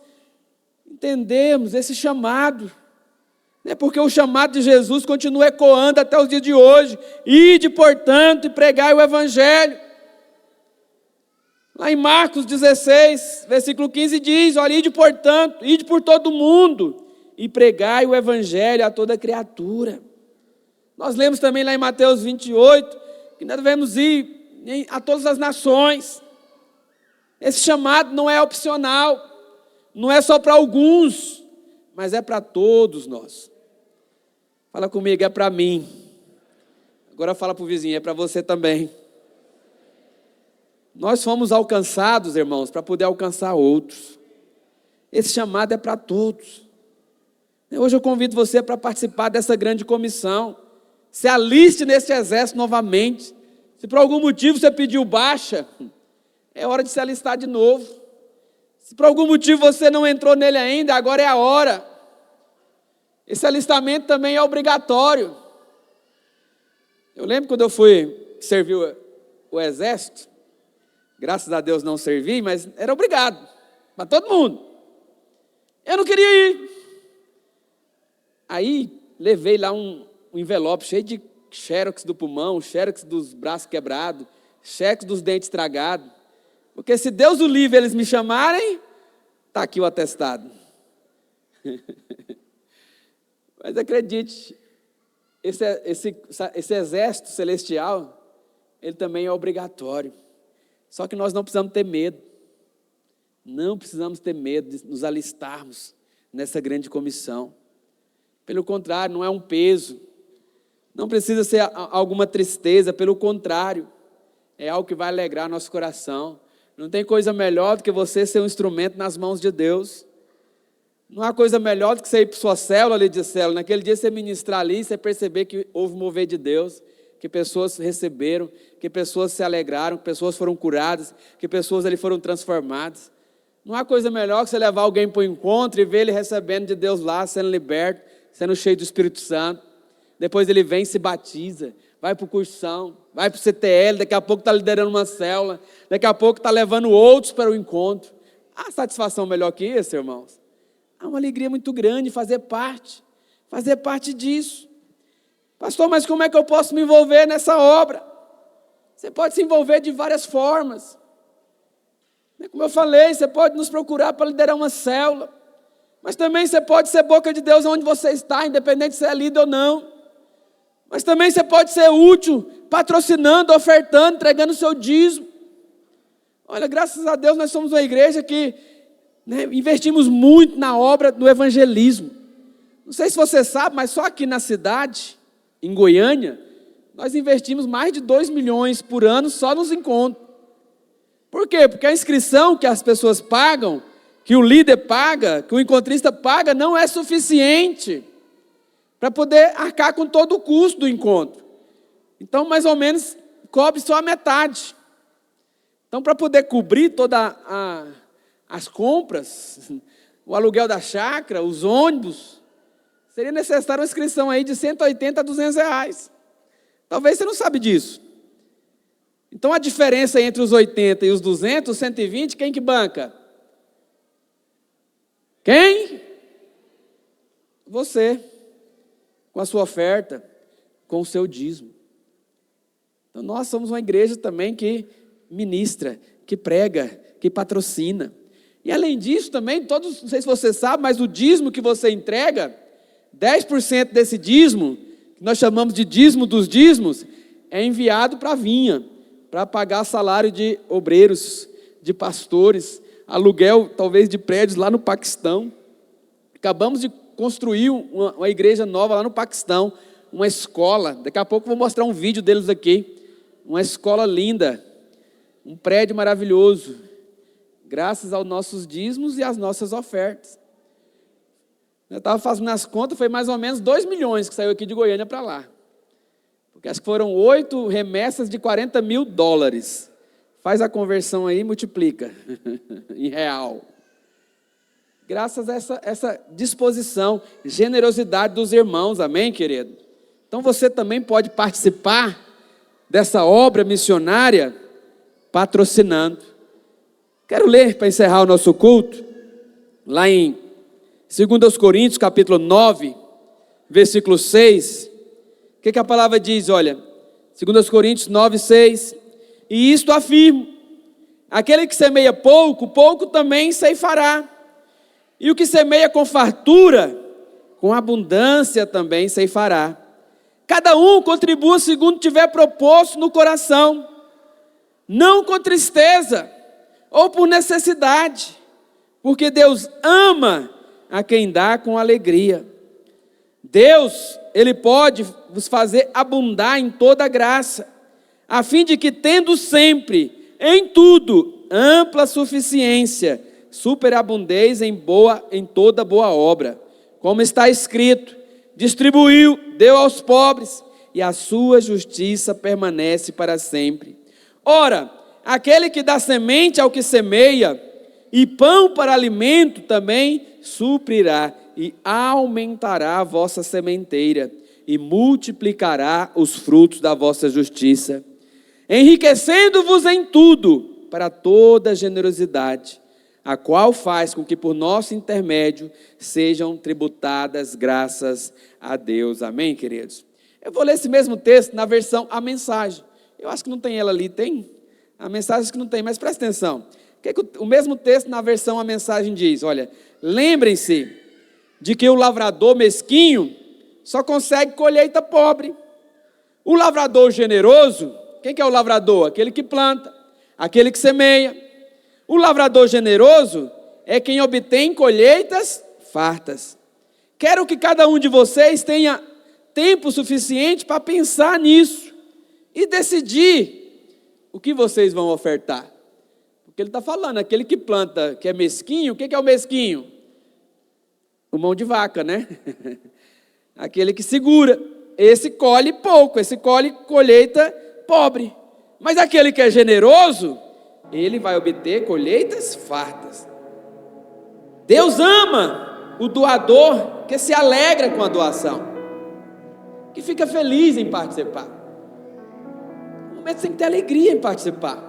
entendermos esse chamado. Porque o chamado de Jesus continua ecoando até os dias de hoje. Ide, portanto, e pregai o Evangelho. Lá em Marcos 16, versículo 15 diz, olha, ide, portanto, ide por todo o mundo e pregai o Evangelho a toda criatura. Nós lemos também lá em Mateus 28, que nós devemos ir a todas as nações. Esse chamado não é opcional, não é só para alguns, mas é para todos nós. Fala comigo, é para mim. Agora fala para o vizinho, é para você também. Nós fomos alcançados, irmãos, para poder alcançar outros. Esse chamado é para todos. Hoje eu convido você para participar dessa grande comissão. Se aliste nesse exército novamente. Se por algum motivo você pediu baixa, é hora de se alistar de novo. Se por algum motivo você não entrou nele ainda, agora é a hora. Esse alistamento também é obrigatório. Eu lembro quando eu fui servir o exército, graças a Deus não servi, mas era obrigado, para todo mundo. Eu não queria ir. Aí levei lá um envelope cheio de xerox do pulmão, xerox dos braços quebrados, xerox dos dentes estragados. Porque se Deus o livre eles me chamarem, está aqui o atestado. Mas acredite, esse exército celestial, ele também é obrigatório. Só que nós não precisamos ter medo. Não precisamos ter medo de nos alistarmos nessa grande comissão. Pelo contrário, não é um peso. Não precisa ser alguma tristeza, pelo contrário. É algo que vai alegrar nosso coração. Não tem coisa melhor do que você ser um instrumento nas mãos de Deus. Não há coisa melhor do que você ir para sua célula ali de célula. Naquele dia você ministrar ali, você perceber que houve mover de Deus, que pessoas receberam, que pessoas se alegraram, que pessoas foram curadas, que pessoas ali foram transformadas. Não há coisa melhor que você levar alguém para o encontro e ver ele recebendo de Deus lá, sendo liberto, sendo cheio do Espírito Santo. Depois ele vem e se batiza, vai para o cursão, vai para o CTL, daqui a pouco está liderando uma célula, daqui a pouco está levando outros para o encontro. Há satisfação melhor que isso, irmãos? Há uma alegria muito grande fazer parte disso. Pastor, mas como é que eu posso me envolver nessa obra? Você pode se envolver de várias formas. Como eu falei, você pode nos procurar para liderar uma célula, mas também você pode ser boca de Deus onde você está, independente se é líder ou não. Mas também você pode ser útil, patrocinando, ofertando, entregando o seu dízimo. Olha, graças a Deus nós somos uma igreja que investimos muito na obra do evangelismo. Não sei se você sabe, mas só aqui na cidade, em Goiânia, nós investimos mais de 2 milhões por ano só nos encontros. Por quê? Porque a inscrição que as pessoas pagam, que o líder paga, que o encontrista paga, não é suficiente para poder arcar com todo o custo do encontro. Então, mais ou menos, cobre só a metade. Então, para poder cobrir todas as compras, o aluguel da chácara, os ônibus, seria necessário uma inscrição aí de 180 a 200 reais. Talvez você não sabe disso. Então, a diferença entre os 80 e os 200, os 120, quem que banca? Quem? Você, com a sua oferta, com o seu dízimo. Então, nós somos uma igreja também que ministra, que prega, que patrocina. E além disso também, todos, não sei se você sabe, mas o dízimo que você entrega, 10% desse dízimo, que nós chamamos de dízimo dos dízimos, é enviado para a vinha, para pagar salário de obreiros, de pastores, aluguel talvez de prédios lá no Paquistão. Acabamos de construir uma igreja nova lá no Paquistão, uma escola. Daqui a pouco eu vou mostrar um vídeo deles aqui. Uma escola linda, um prédio maravilhoso, graças aos nossos dízimos e às nossas ofertas. Eu estava fazendo as contas, foi mais ou menos 2 milhões que saiu aqui de Goiânia para lá. Porque acho que foram 8 remessas de $40 mil. Faz a conversão aí e multiplica em real. Graças a essa disposição, generosidade dos irmãos, amém, querido? Então você também pode participar dessa obra missionária patrocinando. Quero ler para encerrar o nosso culto, lá em 2 Coríntios, capítulo 9, versículo 6. O que a palavra diz? Olha, 2 Coríntios 9, 6. E isto afirmo: aquele que semeia pouco, pouco também ceifará. E o que semeia com fartura, com abundância também ceifará. Cada um contribua segundo tiver proposto no coração, não com tristeza ou por necessidade, porque Deus ama a quem dá com alegria. Deus, Ele pode vos fazer abundar em toda graça, a fim de que, tendo sempre, em tudo, ampla suficiência, superabundez em toda boa obra, como está escrito: distribuiu, deu aos pobres, e a sua justiça permanece para sempre. Ora, aquele que dá semente ao que semeia, e pão para alimento também suprirá, e aumentará a vossa sementeira, e multiplicará os frutos da vossa justiça, enriquecendo-vos em tudo, para toda generosidade, a qual faz com que por nosso intermédio sejam tributadas graças a Deus. Amém, queridos? Eu vou ler esse mesmo texto na versão A Mensagem. Eu acho que não tem ela ali, tem? A mensagem acho que não tem, mas presta atenção. O mesmo texto na versão A Mensagem diz: olha, lembrem-se de que o lavrador mesquinho só consegue colheita pobre. O lavrador generoso, quem que é o lavrador? Aquele que planta, aquele que semeia. O lavrador generoso é quem obtém colheitas fartas. Quero que cada um de vocês tenha tempo suficiente para pensar nisso e decidir o que vocês vão ofertar. Porque ele está falando, aquele que planta, que é mesquinho, o que é o mesquinho? O mão de vaca, né? Aquele que segura, esse colhe pouco, esse colhe colheita pobre. Mas aquele que é generoso, ele vai obter colheitas fartas. Deus ama o doador que se alegra com a doação, que fica feliz em participar. No momento você tem que ter alegria em participar.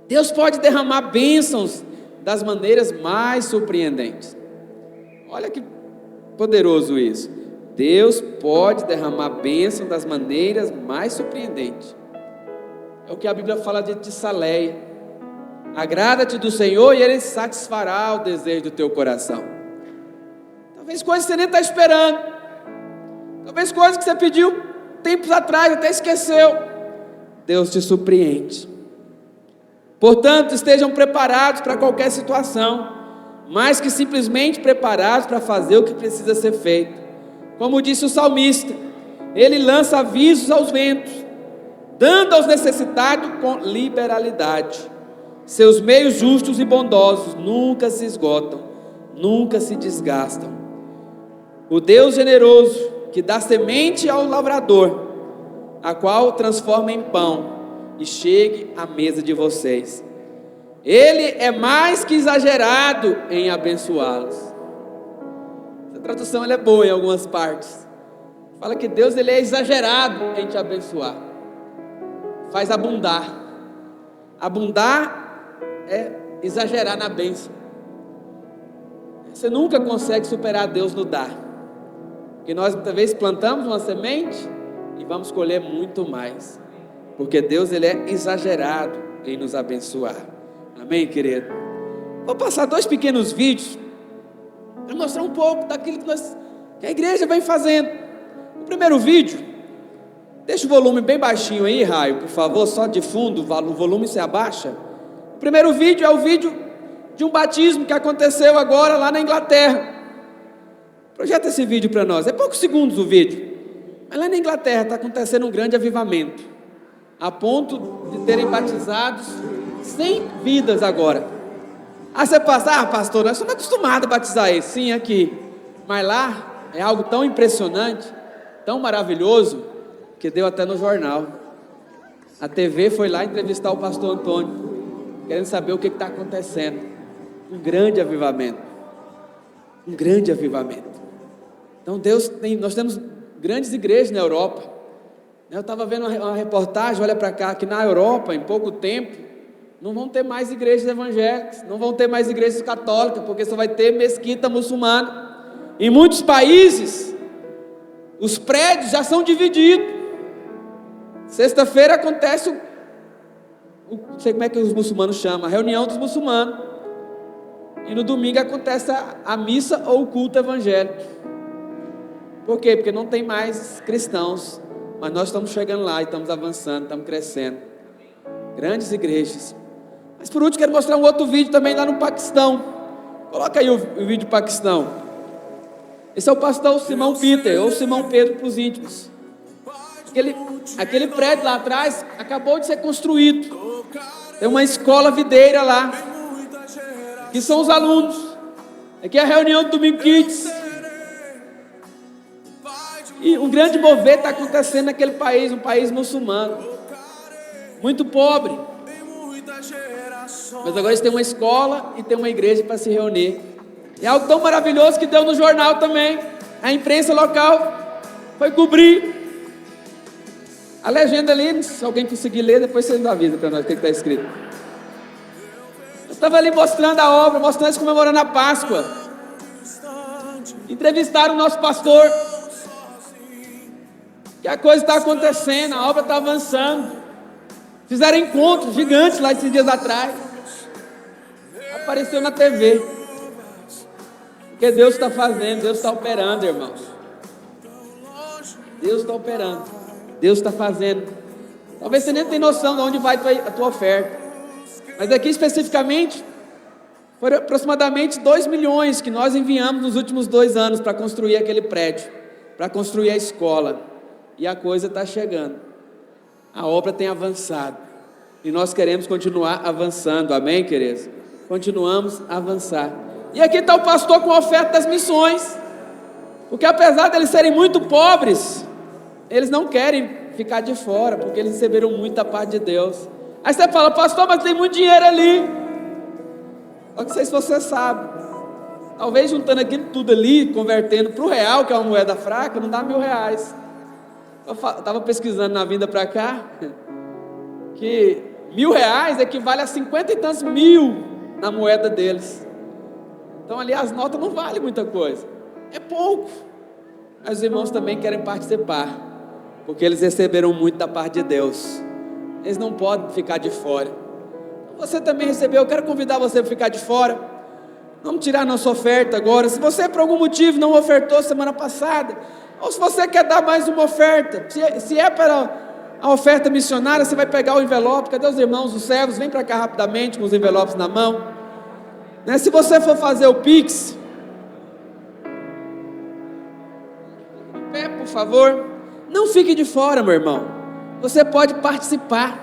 Deus pode derramar bênçãos das maneiras mais surpreendentes. Olha que poderoso isso. Deus pode derramar bênção das maneiras mais surpreendentes. É o que a Bíblia fala de Saleia. Agrada-te do Senhor e Ele satisfará o desejo do teu coração. Talvez coisas que você nem está esperando. Talvez coisas que você pediu tempos atrás, até esqueceu. Deus te surpreende. Portanto, estejam preparados para qualquer situação, mais que simplesmente preparados para fazer o que precisa ser feito. Como disse o salmista, ele lança avisos aos ventos, dando aos necessitados com liberalidade. Seus meios justos e bondosos nunca se esgotam, nunca se desgastam. O Deus generoso que dá semente ao lavrador, a qual transforma em pão e chegue à mesa de vocês. Ele é mais que exagerado em abençoá-los. Essa tradução ela é boa em algumas partes. Fala que Deus ele é exagerado em te abençoar. Faz abundar. Abundar é exagerar na bênção. Você nunca consegue superar Deus no dar. Porque nós muitas vezes plantamos uma semente e vamos colher muito mais. Porque Deus ele é exagerado em nos abençoar. Amém, querido? Vou passar 2 pequenos vídeos para mostrar um pouco daquilo que a igreja vem fazendo. O primeiro vídeo, deixa o volume bem baixinho aí, Raio, por favor, só de fundo, o volume se abaixa. O primeiro vídeo é o vídeo de um batismo que aconteceu agora lá na Inglaterra. Projeta esse vídeo para nós, é poucos segundos o vídeo. Mas lá na Inglaterra está acontecendo um grande avivamento, a ponto de terem batizados 100 vidas agora. Aí você passa, pastor, nós somos acostumados a batizar isso. Sim, aqui. Mas lá é algo tão impressionante, tão maravilhoso, que deu até no jornal. A TV foi lá entrevistar o pastor Antônio, querendo saber o que está acontecendo. Um grande avivamento. Um grande avivamento. Então nós temos grandes igrejas na Europa. Eu estava vendo uma reportagem, olha para cá, que na Europa, em pouco tempo, não vão ter mais igrejas evangélicas, não vão ter mais igrejas católicas, porque só vai ter mesquita muçulmana. Em muitos países, os prédios já são divididos. Sexta-feira acontece, não sei como é que os muçulmanos chamam, a reunião dos muçulmanos. E no domingo acontece a missa ou o culto evangélico. Por quê? Porque não tem mais cristãos. Mas nós estamos chegando lá e estamos avançando, estamos crescendo. Grandes igrejas. Mas por último, quero mostrar um outro vídeo também lá no Paquistão. Coloca aí o vídeo do Paquistão. Esse é o pastor Simão Peter, ou Simão Pedro para os íntimos. Aquele prédio lá atrás acabou de ser construído. Tem uma escola videira lá, que são os alunos. Aqui é a reunião do Domingo Kids. E um grande mover está acontecendo naquele país, um país muçulmano, muito pobre. Mas agora eles têm uma escola e tem uma igreja para se reunir. É algo tão maravilhoso que deu no jornal também. A imprensa local foi cobrir. A legenda ali, se alguém conseguir ler, depois vocês avisam para nós o que está escrito. Eu estava ali mostrando a obra, mostrando eles comemorando a Páscoa. Entrevistaram o nosso pastor. Que a coisa está acontecendo, a obra está avançando. Fizeram encontros gigantes lá esses dias atrás. Apareceu na TV. Porque Deus está fazendo, Deus está operando, irmãos. Deus está operando, Deus está fazendo. Talvez você nem tenha noção de onde vai a tua oferta. Mas aqui especificamente, foram aproximadamente 2 milhões que nós enviamos nos últimos 2 anos para construir aquele prédio, para construir a escola. E a coisa está chegando. A obra tem avançado. E nós queremos continuar avançando. Amém, queridos? Continuamos a avançar. E aqui está o pastor com a oferta das missões. Porque apesar de eles serem muito pobres, eles não querem ficar de fora, porque eles receberam muita paz de Deus. Aí você fala, pastor, mas tem muito dinheiro ali. Só que não sei se você sabe. Talvez juntando aquilo tudo ali, convertendo para o real, que é uma moeda fraca, não dá R$1.000. Eu estava pesquisando na vinda para cá, que R$1.000 equivale a 50 e tantos mil na moeda deles. Então ali as notas não valem muita coisa, é pouco. Mas os irmãos também querem participar, porque eles receberam muito da parte de Deus. Eles não podem ficar de fora. Você também recebeu, eu quero convidar você para ficar de fora. Vamos tirar a nossa oferta agora. Se você por algum motivo não ofertou semana passada, ou se você quer dar mais uma oferta, se é para a oferta missionária, você vai pegar o envelope. Cadê os irmãos, os servos? Vem para cá rapidamente com os envelopes na mão. Se você for fazer o Pix, em pé, por favor. Não fique de fora, meu irmão. Você pode participar.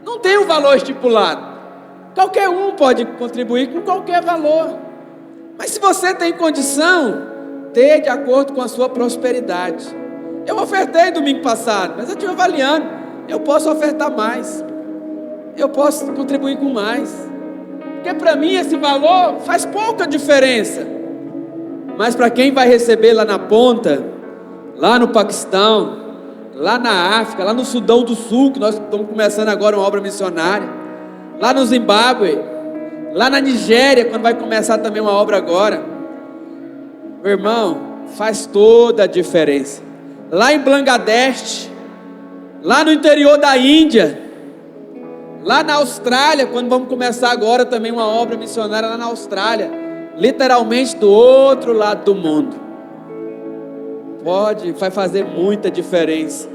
Não tem um valor estipulado. Qualquer um pode contribuir com qualquer valor. Mas se você tem condição, dê de acordo com a sua prosperidade. Eu ofertei domingo passado, mas eu estive avaliando. Eu posso ofertar mais. Eu posso contribuir com mais. Porque para mim esse valor faz pouca diferença. Mas para quem vai receber lá na ponta, lá no Paquistão, lá na África, lá no Sudão do Sul, que nós estamos começando agora uma obra missionária, lá no Zimbábue, lá na Nigéria, quando vai começar também uma obra agora, meu irmão, faz toda a diferença. Lá em Bangladesh, lá no interior da Índia, lá na Austrália, quando vamos começar agora também uma obra missionária lá na Austrália, literalmente do outro lado do mundo. Vai fazer muita diferença.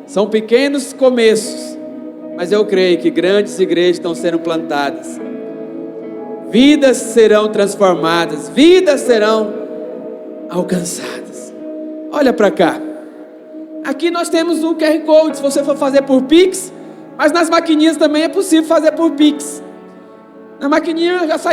São pequenos começos, mas eu creio que grandes igrejas estão sendo plantadas. Vidas serão transformadas, vidas serão alcançadas. Olha para cá. Aqui nós temos o QR Code, se você for fazer por Pix, mas nas maquininhas também é possível fazer por Pix. Na maquininha já sai